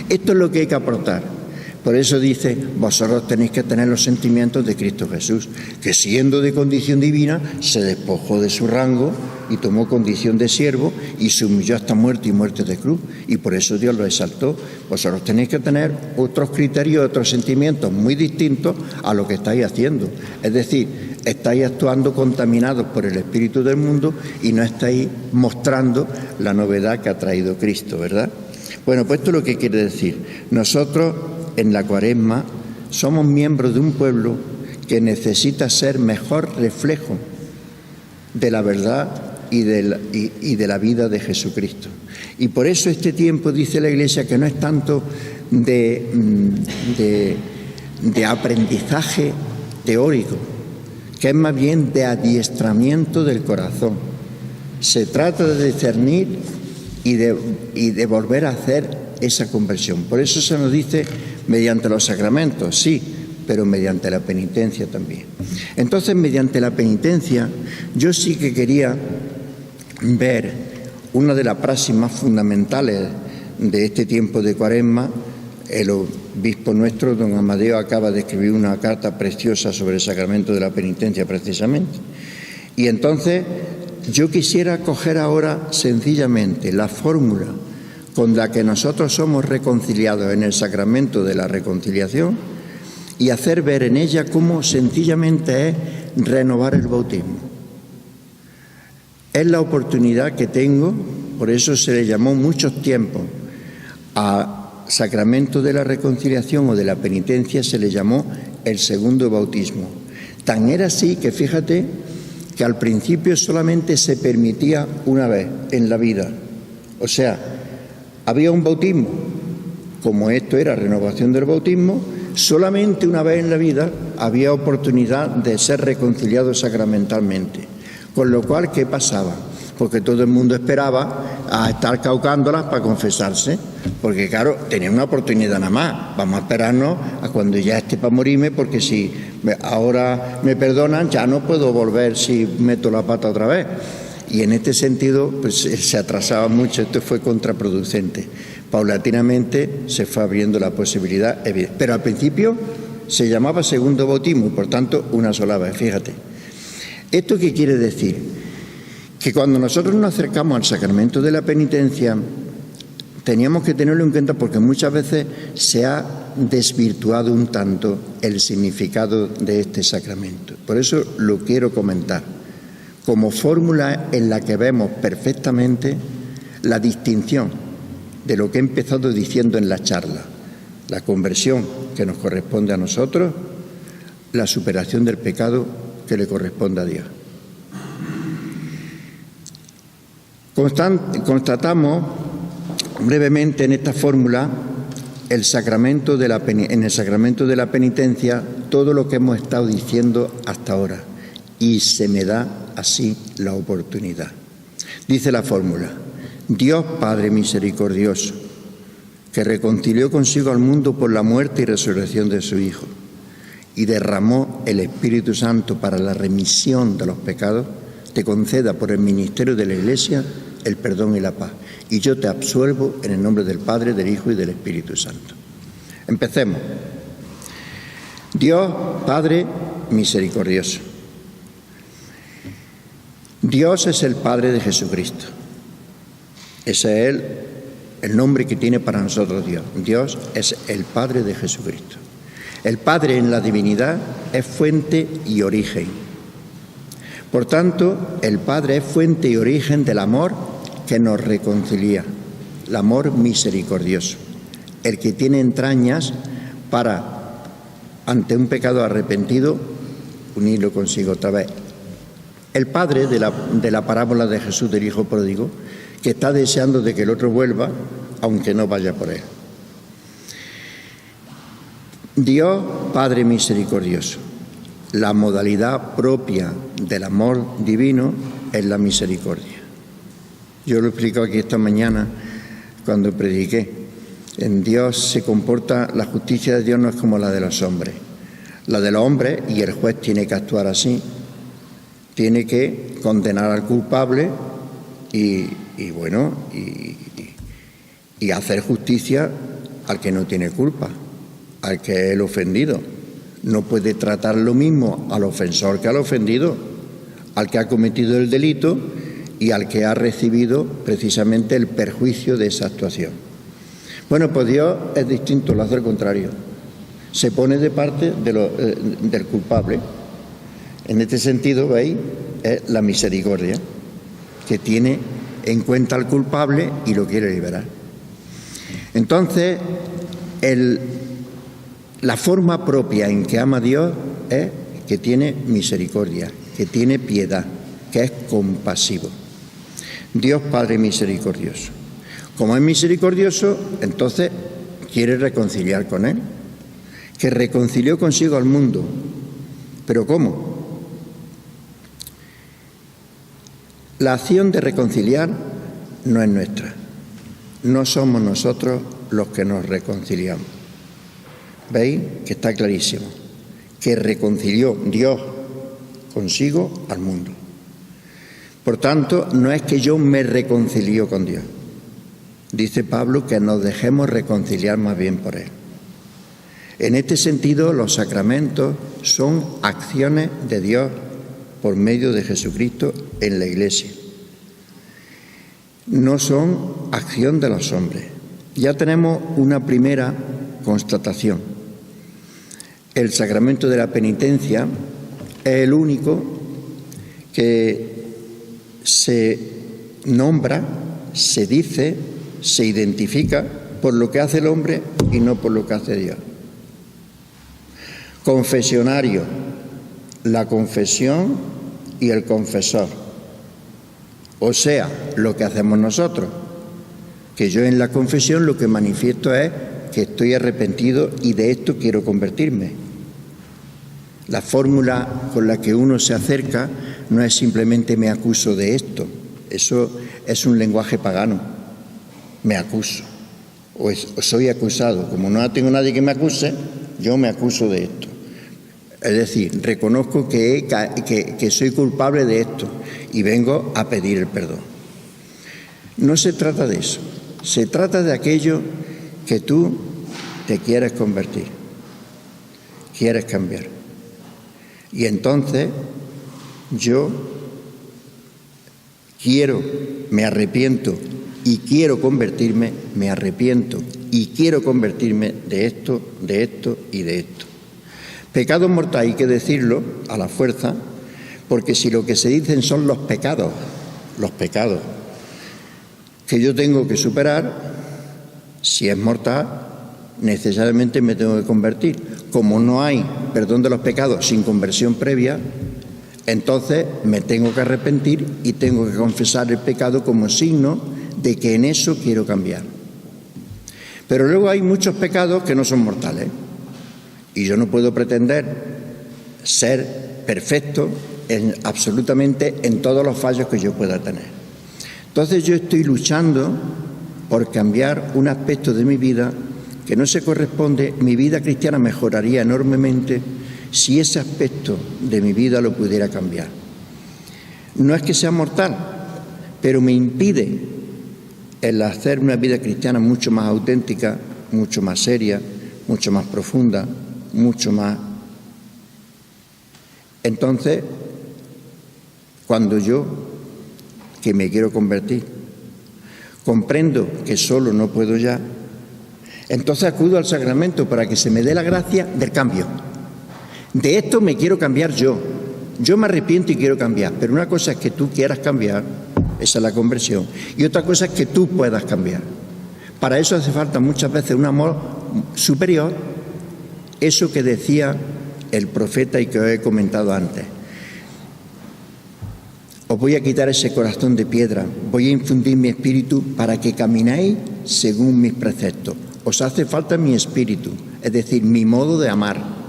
Esto es lo que hay que aportar. Por eso dice, vosotros tenéis que tener los sentimientos de Cristo Jesús, que siendo de condición divina, se despojó de su rango y tomó condición de siervo y se humilló hasta muerte y muerte de cruz. Y por eso Dios lo exaltó. Vosotros tenéis que tener otros criterios, otros sentimientos muy distintos a lo que estáis haciendo. Es decir, estáis actuando contaminados por el espíritu del mundo y no estáis mostrando la novedad que ha traído Cristo, ¿verdad? Bueno, pues esto es lo que quiere decir. Nosotros, en la Cuaresma, somos miembros de un pueblo que necesita ser mejor reflejo de la verdad y de la vida de Jesucristo. Y por eso este tiempo, dice la Iglesia, que no es tanto de aprendizaje teórico, que es más bien de adiestramiento del corazón. Se trata de discernir y de volver a hacer esa conversión. Por eso se nos dice mediante los sacramentos, sí, pero mediante la penitencia también. Entonces, mediante la penitencia, yo sí que quería ver una de las praxis más fundamentales de este tiempo de Cuaresma, El obispo nuestro, don Amadeo, acaba de escribir una carta preciosa sobre el sacramento de la penitencia precisamente. Y entonces yo quisiera coger ahora sencillamente la fórmula con la que nosotros somos reconciliados en el sacramento de la reconciliación y hacer ver en ella cómo sencillamente es renovar el bautismo. Es la oportunidad que tengo, por eso se le llamó muchos tiempos a sacramento de la reconciliación o de la penitencia, se le llamó el segundo bautismo. Tan era así que fíjate que al principio solamente se permitía una vez en la vida. O sea, había un bautismo, como esto era renovación del bautismo, solamente una vez en la vida había oportunidad de ser reconciliado sacramentalmente. Con lo cual, ¿qué pasaba? Porque todo el mundo esperaba a estar caucándolas para confesarse, porque claro, tenía una oportunidad nada más. Vamos a esperarnos a cuando ya esté para morirme, porque si ahora me perdonan, ya no puedo volver si meto la pata otra vez. Y en este sentido, pues se atrasaba mucho, esto fue contraproducente. Paulatinamente se fue abriendo la posibilidad, pero al principio se llamaba segundo bautismo y por tanto una sola vez, fíjate. ¿Esto qué quiere decir? Que cuando nosotros nos acercamos al sacramento de la penitencia, teníamos que tenerlo en cuenta porque muchas veces se ha desvirtuado un tanto el significado de este sacramento. Por eso lo quiero comentar, como fórmula en la que vemos perfectamente la distinción de lo que he empezado diciendo en la charla: la conversión que nos corresponde a nosotros, la superación del pecado que le corresponde a Dios. Constatamos brevemente en esta fórmula en el sacramento de la penitencia todo lo que hemos estado diciendo hasta ahora, y se me da así la oportunidad. Dice la fórmula: Dios Padre misericordioso, que reconcilió consigo al mundo por la muerte y resurrección de su Hijo, y derramó el Espíritu Santo para la remisión de los pecados, te conceda por el ministerio de la Iglesia el perdón y la paz. Y yo te absuelvo en el nombre del Padre, del Hijo y del Espíritu Santo. Empecemos. Dios Padre misericordioso. Dios es el Padre de Jesucristo. Ese es el nombre que tiene para nosotros Dios. Dios es el Padre de Jesucristo. El Padre en la divinidad es fuente y origen. Por tanto, el Padre es fuente y origen del amor que nos reconcilia, el amor misericordioso, el que tiene entrañas para, ante un pecado arrepentido, unirlo consigo otra vez. El Padre de la parábola de Jesús del Hijo Pródigo, que está deseando de que el otro vuelva, aunque no vaya por él. Dios Padre misericordioso. La modalidad propia del amor divino es la misericordia. Yo lo he explicado aquí esta mañana cuando prediqué. En Dios se comporta, la justicia de Dios no es como la de los hombres. La de los hombres, y el juez tiene que actuar así, tiene que condenar al culpable y hacer justicia al que no tiene culpa, al que es el ofendido. No puede tratar lo mismo al ofensor que al ofendido, al que ha cometido el delito y al que ha recibido precisamente el perjuicio de esa actuación. Bueno, pues Dios es distinto, lo hace al contrario. Se pone de parte del culpable. En este sentido, ¿veis? Es la misericordia, que tiene en cuenta al culpable y lo quiere liberar. Entonces, la forma propia en que ama a Dios es que tiene misericordia, que tiene piedad, que es compasivo. Dios Padre misericordioso. Como es misericordioso, entonces quiere reconciliar con Él, que reconcilió consigo al mundo. ¿Pero cómo? La acción de reconciliar no es nuestra. No somos nosotros los que nos reconciliamos. ¿Veis? Que está clarísimo. Que reconcilió Dios consigo al mundo. Por tanto, no es que yo me reconcilio con Dios. Dice Pablo que nos dejemos reconciliar más bien por Él. En este sentido, los sacramentos son acciones de Dios por medio de Jesucristo en la Iglesia. No son acción de los hombres. Ya tenemos una primera constatación. El sacramento de la penitencia es el único que se nombra, se dice, se identifica por lo que hace el hombre y no por lo que hace Dios. Confesionario, la confesión y el confesor. O sea, lo que hacemos nosotros, que yo en la confesión lo que manifiesto es que estoy arrepentido y de esto quiero convertirme. La fórmula con la que uno se acerca no es simplemente me acuso de esto, eso es un lenguaje pagano, me acuso, o soy acusado, como no tengo nadie que me acuse, yo me acuso de esto. Es decir, reconozco que soy culpable de esto y vengo a pedir el perdón. No se trata de eso, se trata de aquello que tú te quieres convertir, quieres cambiar. Y entonces yo me arrepiento y quiero convertirme, me arrepiento y quiero convertirme de esto y de esto. Pecado mortal hay que decirlo a la fuerza, porque si lo que se dicen son los pecados que yo tengo que superar, si es mortal, necesariamente me tengo que convertir. Como no hay perdón de los pecados sin conversión previa, entonces me tengo que arrepentir y tengo que confesar el pecado como signo de que en eso quiero cambiar. Pero luego hay muchos pecados que no son mortales y yo no puedo pretender ser perfecto absolutamente en todos los fallos que yo pueda tener. Entonces yo estoy luchando por cambiar un aspecto de mi vida que no se corresponde. Mi vida cristiana mejoraría enormemente si ese aspecto de mi vida lo pudiera cambiar. No es que sea mortal, pero me impide el hacer una vida cristiana mucho más auténtica, mucho más seria, mucho más profunda, mucho más. Entonces, cuando yo, que me quiero convertir, comprendo que solo no puedo ya, entonces acudo al sacramento para que se me dé la gracia del cambio. De esto me quiero cambiar yo. Yo me arrepiento y quiero cambiar, pero una cosa es que tú quieras cambiar, esa es la conversión, y otra cosa es que tú puedas cambiar. Para eso hace falta muchas veces un amor superior, eso que decía el profeta y que os he comentado antes. Os voy a quitar ese corazón de piedra, voy a infundir mi espíritu para que caminéis según mis preceptos. Os hace falta mi espíritu, es decir, mi modo de amar.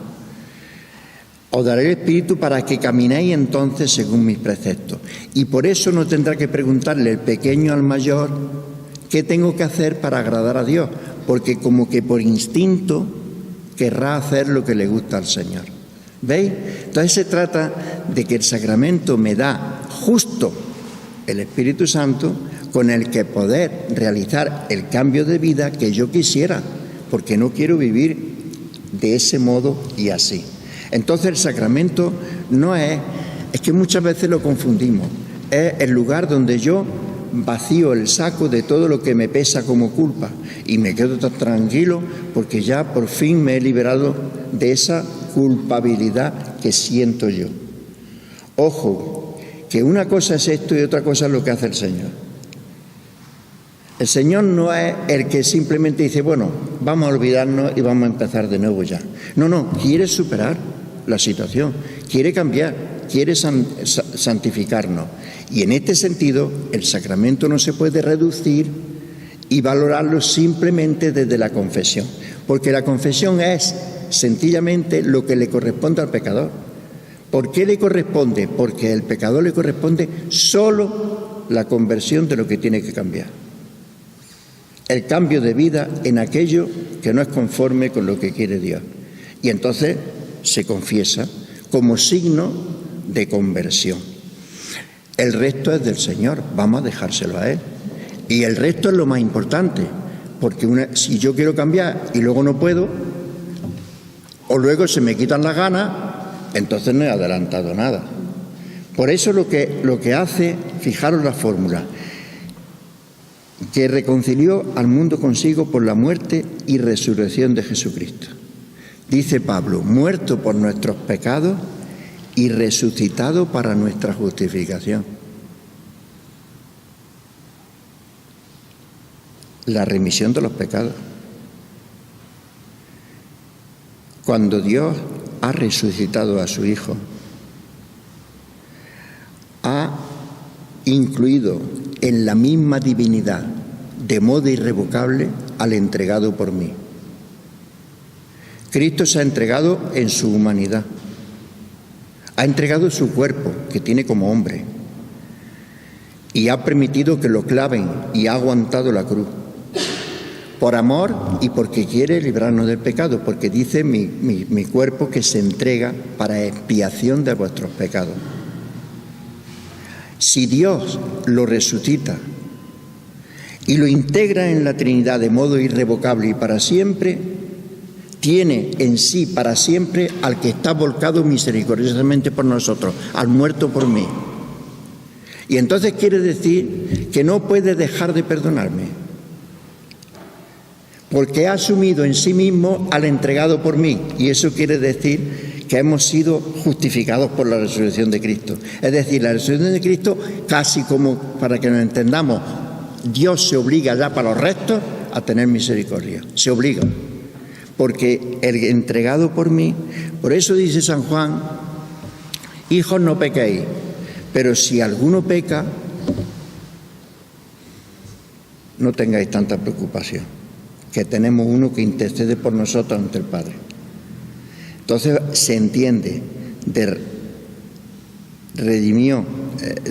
Os daré el espíritu para que caminéis entonces según mis preceptos. Y por eso no tendrá que preguntarle el pequeño al mayor qué tengo que hacer para agradar a Dios, porque como que por instinto querrá hacer lo que le gusta al Señor. ¿Veis? Entonces se trata de que el sacramento me da justo el Espíritu Santo con el que poder realizar el cambio de vida que yo quisiera, porque no quiero vivir de ese modo y así. Entonces el sacramento no es que muchas veces lo confundimos, es el lugar donde yo vacío el saco de todo lo que me pesa como culpa y me quedo tan tranquilo porque ya por fin me he liberado de esa culpabilidad que siento yo. Ojo, que una cosa es esto y otra cosa es lo que hace el Señor. El Señor no es el que simplemente dice, bueno, vamos a olvidarnos y vamos a empezar de nuevo ya. No, quiere superar la situación, quiere cambiar, quiere santificarnos. Y en este sentido, el sacramento no se puede reducir y valorarlo simplemente desde la confesión, porque la confesión es sencillamente lo que le corresponde al pecador. ¿Por qué le corresponde? Porque al pecador le corresponde solo la conversión de lo que tiene que cambiar. El cambio de vida en aquello que no es conforme con lo que quiere Dios. Y entonces se confiesa como signo de conversión. El resto es del Señor, vamos a dejárselo a Él. Y el resto es lo más importante, porque si yo quiero cambiar y luego no puedo, o luego se me quitan las ganas, entonces no he adelantado nada. Por eso lo que hace, fijaros la fórmula, que reconcilió al mundo consigo por la muerte y resurrección de Jesucristo. Dice Pablo, muerto por nuestros pecados y resucitado para nuestra justificación. La remisión de los pecados. Cuando Dios ha resucitado a su Hijo, ha incluido en la misma divinidad, de modo irrevocable, al entregado por mí. Cristo se ha entregado en su humanidad. Ha entregado su cuerpo, que tiene como hombre, y ha permitido que lo claven y ha aguantado la cruz. Por amor y porque quiere librarnos del pecado, porque dice mi cuerpo que se entrega para expiación de vuestros pecados. Si Dios lo resucita y lo integra en la Trinidad de modo irrevocable y para siempre, tiene en sí para siempre al que está volcado misericordiosamente por nosotros, al muerto por mí. Y entonces quiere decir que no puede dejar de perdonarme, porque ha asumido en sí mismo al entregado por mí, y eso quiere decir que hemos sido justificados por la resurrección de Cristo. Es decir, la resurrección de Cristo, casi como para que nos entendamos, Dios se obliga ya para los restos a tener misericordia, se obliga, porque el entregado por mí, por eso dice San Juan, hijos no pequéis, pero si alguno peca, no tengáis tanta preocupación, que tenemos uno que intercede por nosotros ante el Padre. Entonces se entiende,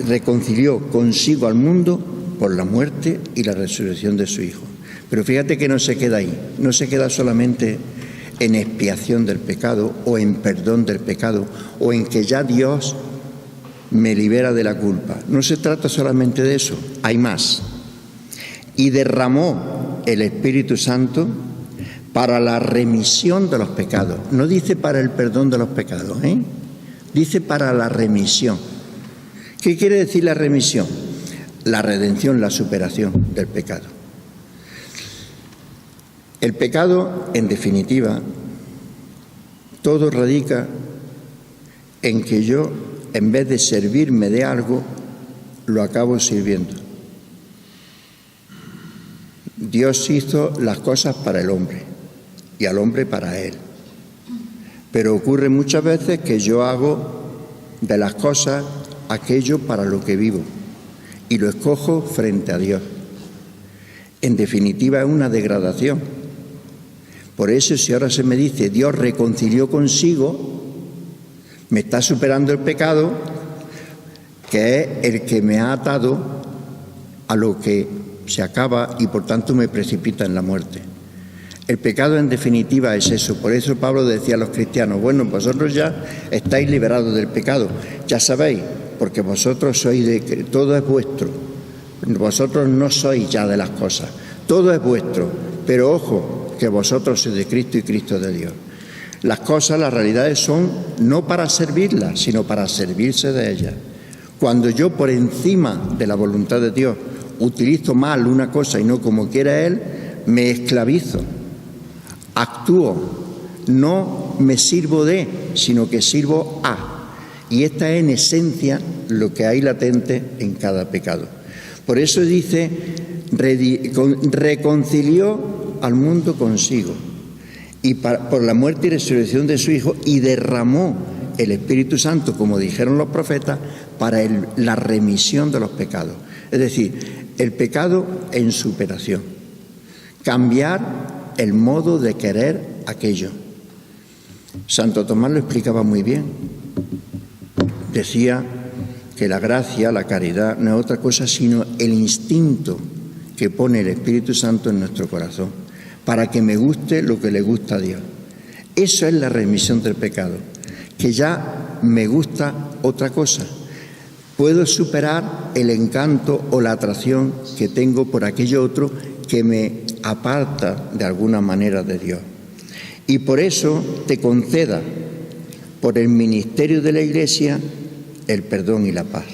reconcilió consigo al mundo por la muerte y la resurrección de su Hijo. Pero fíjate que no se queda ahí, no se queda solamente en expiación del pecado o en perdón del pecado o en que ya Dios me libera de la culpa. No se trata solamente de eso, hay más. Y derramó el Espíritu Santo para la remisión de los pecados. No dice para el perdón de los pecados, dice para la remisión. ¿Qué quiere decir la remisión? La redención, la superación del pecado. El pecado, en definitiva, todo radica en que yo, en vez de servirme de algo, lo acabo sirviendo. Dios hizo las cosas para el hombre y al hombre para él. Pero ocurre muchas veces que yo hago de las cosas aquello para lo que vivo y lo escojo frente a Dios. En definitiva, es una degradación. Por eso, si ahora se me dice Dios reconcilió consigo, me está superando el pecado, que es el que me ha atado a lo que se acaba y por tanto me precipita en la muerte. El pecado en definitiva es eso. Por eso Pablo decía a los cristianos, bueno, vosotros ya estáis liberados del pecado, ya sabéis, porque vosotros sois todo es vuestro, vosotros no sois ya de las cosas, todo es vuestro, pero ojo, que vosotros sois de Cristo y Cristo de Dios. Las cosas, las realidades son no para servirlas, sino para servirse de ellas. Cuando yo por encima de la voluntad de Dios utilizo mal una cosa y no como quiera Él, me esclavizo, actúo, no me sirvo de, sino que sirvo a. Y esta es en esencia lo que hay latente en cada pecado. Por eso dice, reconcilió al mundo consigo y por la muerte y resurrección de su Hijo, y derramó el Espíritu Santo, como dijeron los profetas, para la remisión de los pecados. Es decir, el pecado en superación, cambiar el modo de querer aquello. Santo Tomás lo explicaba muy bien. Decía que la gracia, la caridad, no es otra cosa sino el instinto que pone el Espíritu Santo en nuestro corazón para que me guste lo que le gusta a Dios. Eso es la remisión del pecado, que ya me gusta otra cosa. Puedo superar el encanto o la atracción que tengo por aquello otro que me aparta de alguna manera de Dios. y por eso te conceda por el ministerio de la Iglesia el perdón y la paz.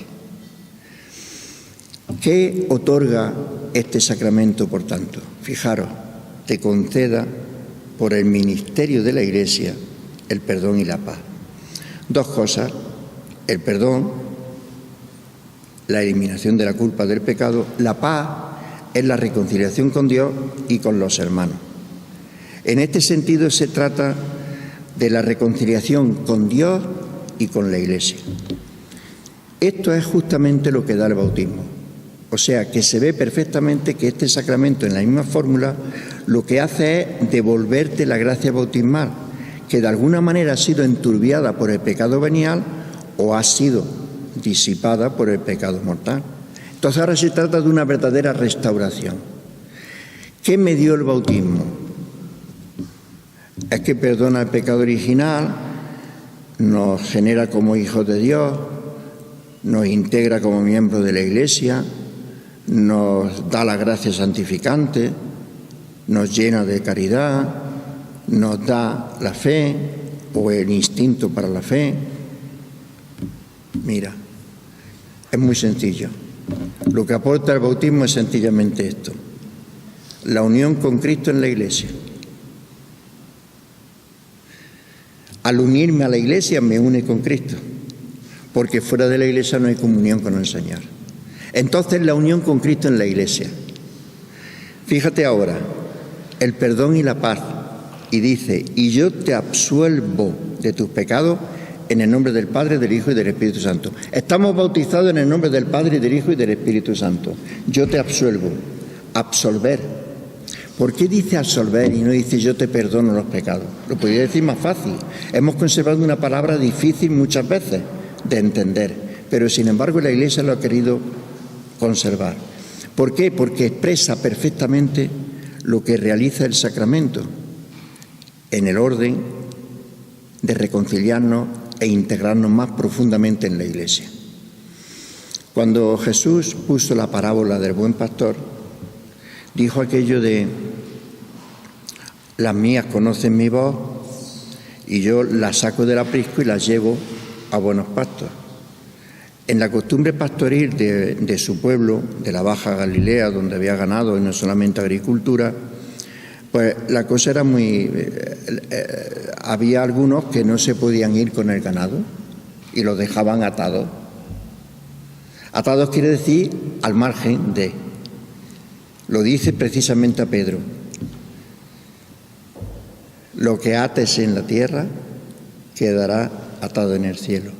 ¿Qué otorga este sacramento, por tanto? Fijaros, te conceda por el ministerio de la Iglesia el perdón y la paz. Dos cosas: el perdón, la eliminación de la culpa del pecado; la paz es la reconciliación con Dios y con los hermanos. En este sentido se trata de la reconciliación con Dios y con la Iglesia. Esto es justamente lo que da el bautismo. O sea, que se ve perfectamente que este sacramento, en la misma fórmula, lo que hace es devolverte la gracia bautismal, que de alguna manera ha sido enturbiada por el pecado venial o ha sido disipada por el pecado mortal. Entonces ahora se trata de una verdadera restauración. ¿Qué me dio el bautismo? Es que perdona el pecado original, nos genera como hijos de Dios, nos integra como miembros de la Iglesia, nos da la gracia santificante, nos llena de caridad, nos da la fe o el instinto para la fe. Mira, es muy sencillo. Lo que aporta el bautismo es sencillamente esto: la unión con Cristo en la Iglesia. Al unirme a la Iglesia me une con Cristo, porque fuera de la Iglesia no hay comunión con el Señor. Entonces, la unión con Cristo en la Iglesia. Fíjate ahora, el perdón y la paz. Y dice: y yo te absuelvo de tus pecados en el nombre del Padre, del Hijo y del Espíritu Santo. Estamos bautizados en el nombre del Padre, del Hijo y del Espíritu Santo. Yo te absuelvo. Absolver. ¿Por qué dice absolver y no dice yo te perdono los pecados? Lo podría decir más fácil. Hemos conservado una palabra difícil muchas veces de entender, pero sin embargo la Iglesia lo ha querido conservar. ¿Por qué? Porque expresa perfectamente lo que realiza el sacramento en el orden de reconciliarnos e integrarnos más profundamente en la Iglesia. Cuando Jesús puso la parábola del buen pastor, dijo aquello de: las mías conocen mi voz y yo las saco del aprisco y las llevo a buenos pastos. En la costumbre pastoril de su pueblo, de la Baja Galilea, donde había ganado y no solamente agricultura, pues la cosa era muy... había algunos que no se podían ir con el ganado y los dejaban atados. Atados quiere decir al margen de... Lo dice precisamente a Pedro: lo que ates en la tierra quedará atado en el cielo.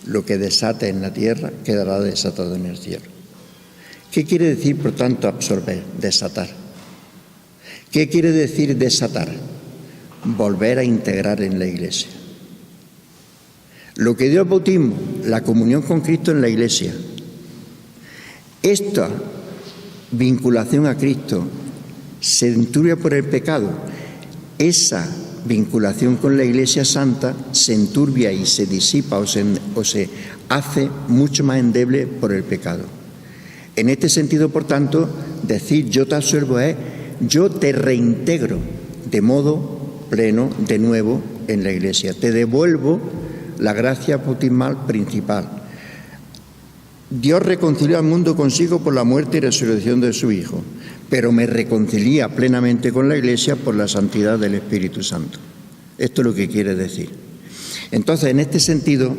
Lo que desate en la tierra quedará desatado en el cielo. ¿Qué quiere decir, por tanto, absorber, desatar? ¿Qué quiere decir desatar? Volver a integrar en la Iglesia. Lo que dio el bautismo, la comunión con Cristo en la Iglesia. Esta vinculación a Cristo se enturbia por el pecado. Esa vinculación con la Iglesia Santa se enturbia y se disipa o se hace mucho más endeble por el pecado. En este sentido, por tanto, decir yo te absuelvo es yo te reintegro de modo pleno de nuevo en la Iglesia. Te devuelvo la gracia bautismal principal. Dios reconcilió al mundo consigo por la muerte y resurrección de su Hijo, pero me reconcilia plenamente con la Iglesia por la santidad del Espíritu Santo. Esto es lo que quiere decir. Entonces, en este sentido,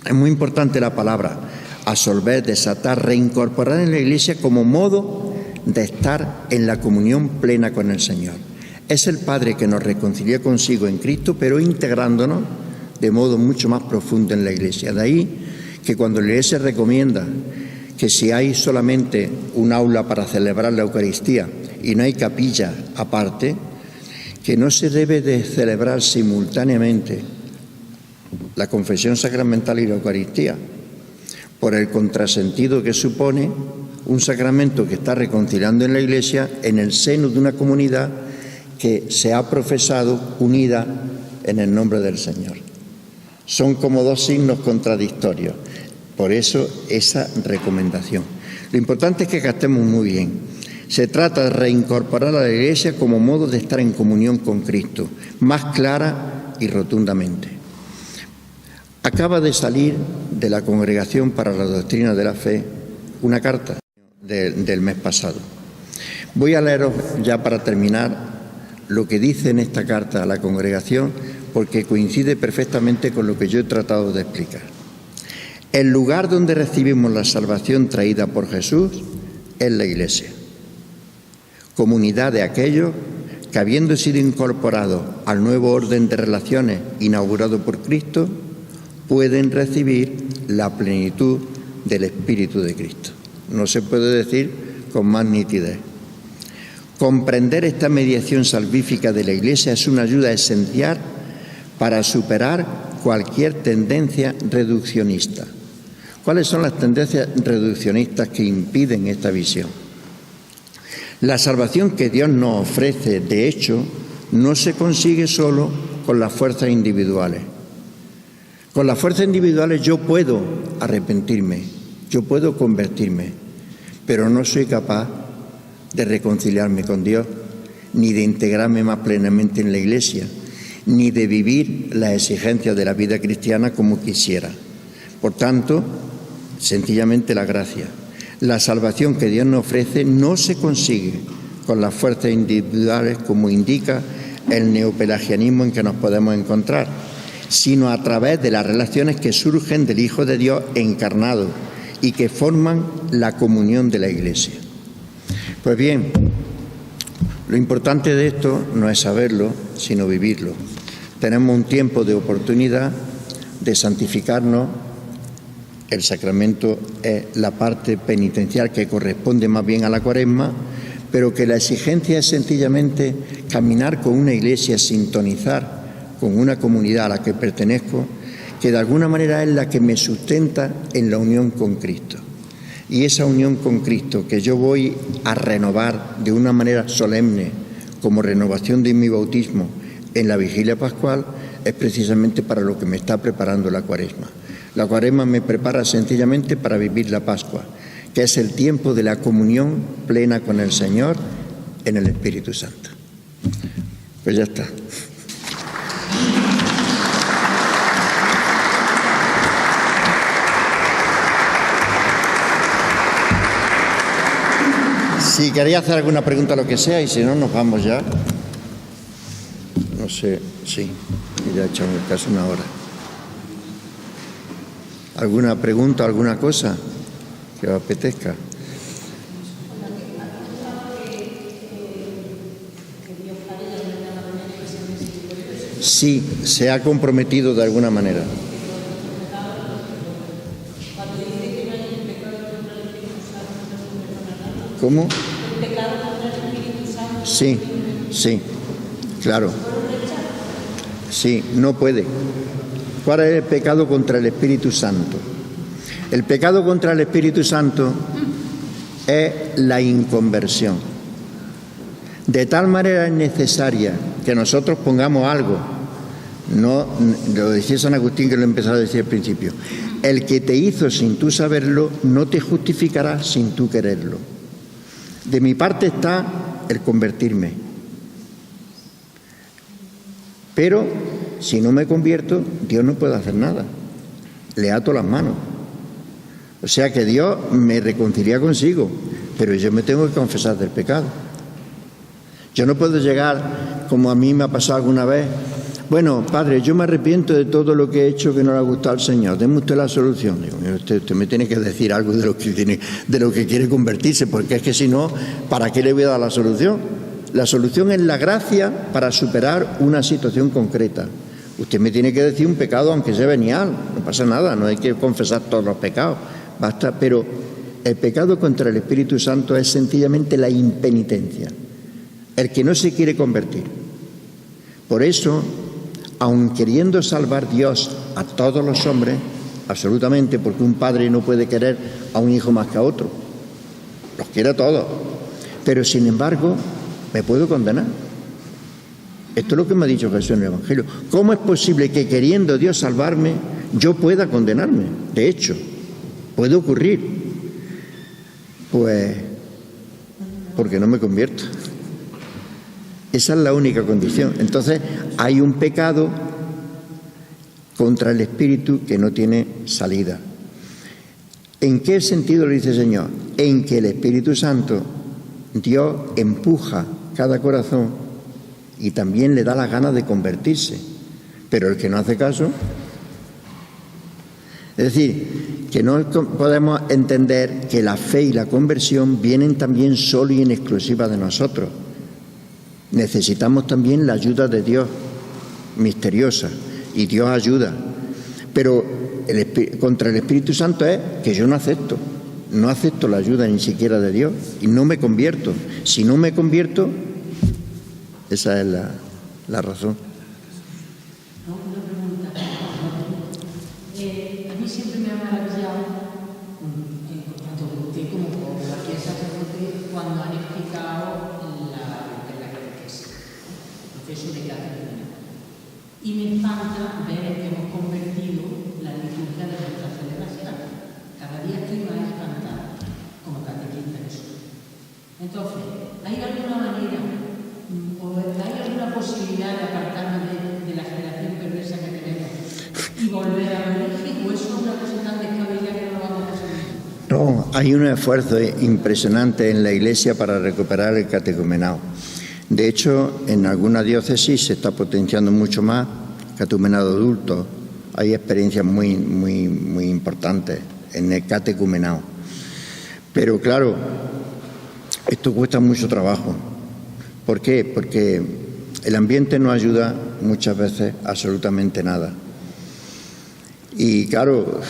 es muy importante la palabra absolver, desatar, reincorporar en la Iglesia como modo de estar en la comunión plena con el Señor. Es el Padre que nos reconcilia consigo en Cristo, pero integrándonos de modo mucho más profundo en la Iglesia. De ahí que cuando la Iglesia recomienda que si hay solamente un aula para celebrar la Eucaristía y no hay capilla aparte, que no se debe de celebrar simultáneamente la confesión sacramental y la Eucaristía, por el contrasentido que supone un sacramento que está reconciliando en la Iglesia en el seno de una comunidad que se ha profesado unida en el nombre del Señor. Son como dos signos contradictorios. Por eso esa recomendación. Lo importante es que gastemos muy bien. Se trata de reincorporar a la Iglesia como modo de estar en comunión con Cristo, más clara y rotundamente. Acaba de salir de la Congregación para la Doctrina de la Fe una carta del mes pasado. Voy a leeros ya para terminar lo que dice en esta carta a la congregación, porque coincide perfectamente con lo que yo he tratado de explicar. El lugar donde recibimos la salvación traída por Jesús es la Iglesia, comunidad de aquellos que, habiendo sido incorporados al nuevo orden de relaciones inaugurado por Cristo, pueden recibir la plenitud del Espíritu de Cristo. No se puede decir con más nitidez. Comprender esta mediación salvífica de la Iglesia es una ayuda esencial para superar cualquier tendencia reduccionista. ¿Cuáles son las tendencias reduccionistas que impiden esta visión? La salvación que Dios nos ofrece, de hecho, no se consigue solo con las fuerzas individuales. Con las fuerzas individuales yo puedo arrepentirme, yo puedo convertirme, pero no soy capaz de reconciliarme con Dios, ni de integrarme más plenamente en la Iglesia, ni de vivir las exigencias de la vida cristiana como quisiera. Por tanto, sencillamente la gracia. La salvación que Dios nos ofrece no se consigue con las fuerzas individuales, como indica el neopelagianismo en que nos podemos encontrar, sino a través de las relaciones que surgen del Hijo de Dios encarnado y que forman la comunión de la Iglesia. Pues bien, lo importante de esto no es saberlo, sino vivirlo. Tenemos un tiempo de oportunidad de santificarnos. El sacramento es la parte penitencial que corresponde más bien a la Cuaresma, pero que la exigencia es sencillamente caminar con una Iglesia, sintonizar con una comunidad a la que pertenezco, que de alguna manera es la que me sustenta en la unión con Cristo. Y esa unión con Cristo que yo voy a renovar de una manera solemne, como renovación de mi bautismo en la vigilia pascual, es precisamente para lo que me está preparando la Cuaresma. La Cuaresma me prepara sencillamente para vivir la Pascua, que es el tiempo de la comunión plena con el Señor en el Espíritu Santo. Pues ya está. Si queréis hacer alguna pregunta, lo que sea, y si no, nos vamos ya. No sé, sí, ya he echado casi una hora. ¿Alguna pregunta, alguna cosa que os apetezca? Sí, se ha comprometido de alguna manera. ¿Cómo? Sí, sí, claro. Sí, no puede. ¿Cuál es el pecado contra el Espíritu Santo? El pecado contra el Espíritu Santo es la inconversión. De tal manera es necesaria que nosotros pongamos algo. No, lo decía San Agustín, que lo he empezado a decir al principio. El que te hizo sin tú saberlo, no te justificará sin tú quererlo. De mi parte está el convertirme. Pero si no me convierto, Dios no puede hacer nada. Le ato las manos. O sea que Dios me reconcilia consigo, pero yo me tengo que confesar del pecado. Yo no puedo llegar, como a mí me ha pasado alguna vez, bueno, Padre, yo me arrepiento de todo lo que he hecho que no le ha gustado al Señor, deme usted la solución. Digo, usted me tiene que decir algo de lo que quiere convertirse, porque es que si no, ¿para qué le voy a dar la solución? La solución es la gracia para superar una situación concreta. Usted me tiene que decir un pecado, aunque sea venial, no pasa nada, no hay que confesar todos los pecados, basta, pero el pecado contra el Espíritu Santo es sencillamente la impenitencia, el que no se quiere convertir. Por eso, aun queriendo salvar Dios a todos los hombres, absolutamente, porque un padre no puede querer a un hijo más que a otro, los quiere a todos, pero sin embargo me puedo condenar. Esto es lo que me ha dicho Jesús en el Evangelio. ¿Cómo es posible que queriendo Dios salvarme yo pueda condenarme? De hecho, puede ocurrir. Pues porque no me convierto. Esa es la única condición. Entonces, hay un pecado contra el Espíritu que no tiene salida. ¿En qué sentido lo dice el Señor? En que el Espíritu Santo, Dios empuja cada corazón y también le da las ganas de convertirse. Pero el que no hace caso... Es decir, que no podemos entender que la fe y la conversión vienen también solo y en exclusiva de nosotros. Necesitamos también la ayuda de Dios, misteriosa, y Dios ayuda. Pero contra el Espíritu Santo es que yo no acepto la ayuda ni siquiera de Dios y no me convierto. Si no me convierto, esa es la razón. Una pregunta. A mí siempre me ha maravillado, tanto usted como cualquier sacerdote, cuando han explicado la catequesis, el proceso de catequesis. Y me espanta ver que hemos convertido la liturgia de nuestra celebración. Cada día estoy más espantada como catequista que soy. Entonces, ¿hay alguna manera o hay alguna posibilidad de apartarnos de la generación perversa que tenemos y volver a la origen? ¿O eso es una cosa tan descabellada que no lo vamos a conseguir? No, hay un esfuerzo impresionante en la Iglesia para recuperar el catecumenado. De hecho, en alguna diócesis se está potenciando mucho más catecumenado adulto. Hay experiencias muy importantes en el catecumenado. Pero claro, esto cuesta mucho trabajo. ¿Por qué? Porque el ambiente no ayuda muchas veces absolutamente nada. Y claro,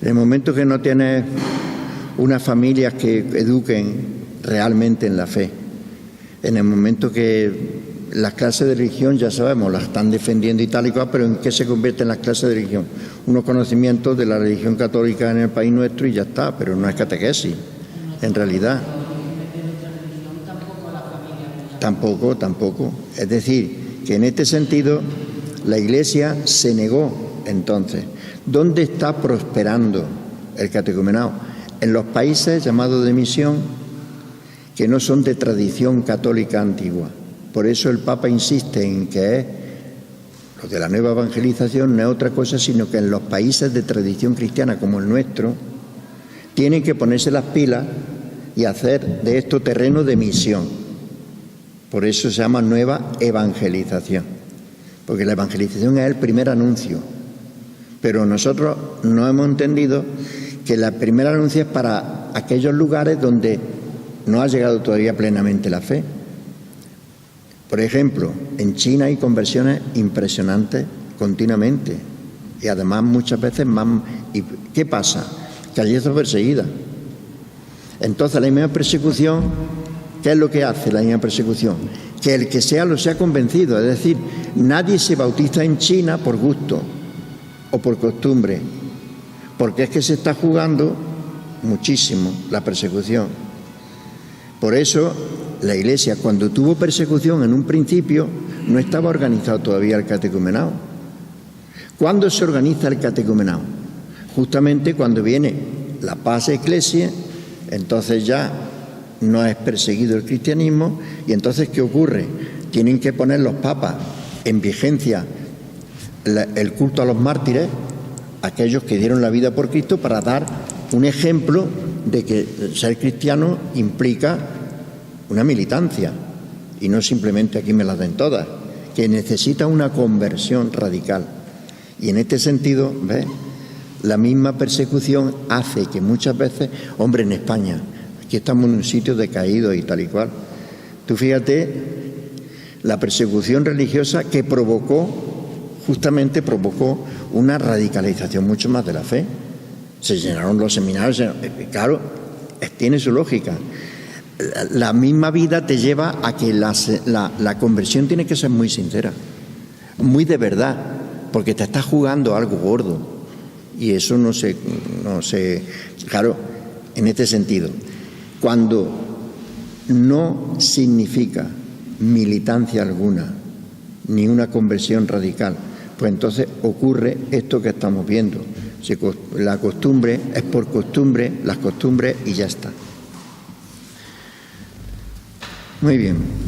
en el momento que no tienes unas familias que eduquen realmente en la fe, en el momento que las clases de religión, ya sabemos, las están defendiendo y tal y cual, pero ¿en qué se convierten las clases de religión? Unos conocimientos de la religión católica en el país nuestro y ya está, pero no es catequesis, en realidad. Tampoco. Es decir, que en este sentido la Iglesia se negó entonces. ¿Dónde está prosperando el catecumenado? En los países llamados de misión, que no son de tradición católica antigua. Por eso el Papa insiste en que lo de la nueva evangelización no es otra cosa sino que en los países de tradición cristiana como el nuestro tienen que ponerse las pilas y hacer de esto terreno de misión. Por eso se llama nueva evangelización, porque la evangelización es el primer anuncio. Pero nosotros no hemos entendido que la primera anuncio es para aquellos lugares donde no ha llegado todavía plenamente la fe. Por ejemplo, en China hay conversiones impresionantes continuamente y además muchas veces más. ¿Y qué pasa? Que allí está perseguida. Entonces la misma persecución, ¿qué es lo que hace la misma persecución? Que el que sea lo sea convencido. Es decir, nadie se bautiza en China por gusto o por costumbre, porque es que se está jugando muchísimo la persecución. Por eso la Iglesia, cuando tuvo persecución en un principio, no estaba organizado todavía el catecumenado. ¿Cuándo se organiza el catecumenado? Justamente cuando viene la paz eclesia, entonces ya no es perseguido el cristianismo, y entonces ¿qué ocurre? Tienen que poner los papas en vigencia el culto a los mártires, aquellos que dieron la vida por Cristo, para dar un ejemplo de que ser cristiano implica una militancia y no simplemente aquí me las den todas, que necesita una conversión radical. Y en este sentido, ¿ves? La misma persecución hace que muchas veces, hombre, en España, aquí estamos en un sitio decaído y tal y cual. Tú fíjate la persecución religiosa que justamente provocó una radicalización mucho más de la fe. Se llenaron los seminarios, claro, tiene su lógica. La misma vida te lleva a que la conversión tiene que ser muy sincera, muy de verdad, porque te estás jugando algo gordo. Y eso no se, claro, en este sentido, cuando no significa militancia alguna, ni una conversión radical, pues entonces ocurre esto que estamos viendo. La costumbre es por costumbre, las costumbres y ya está. Muy bien.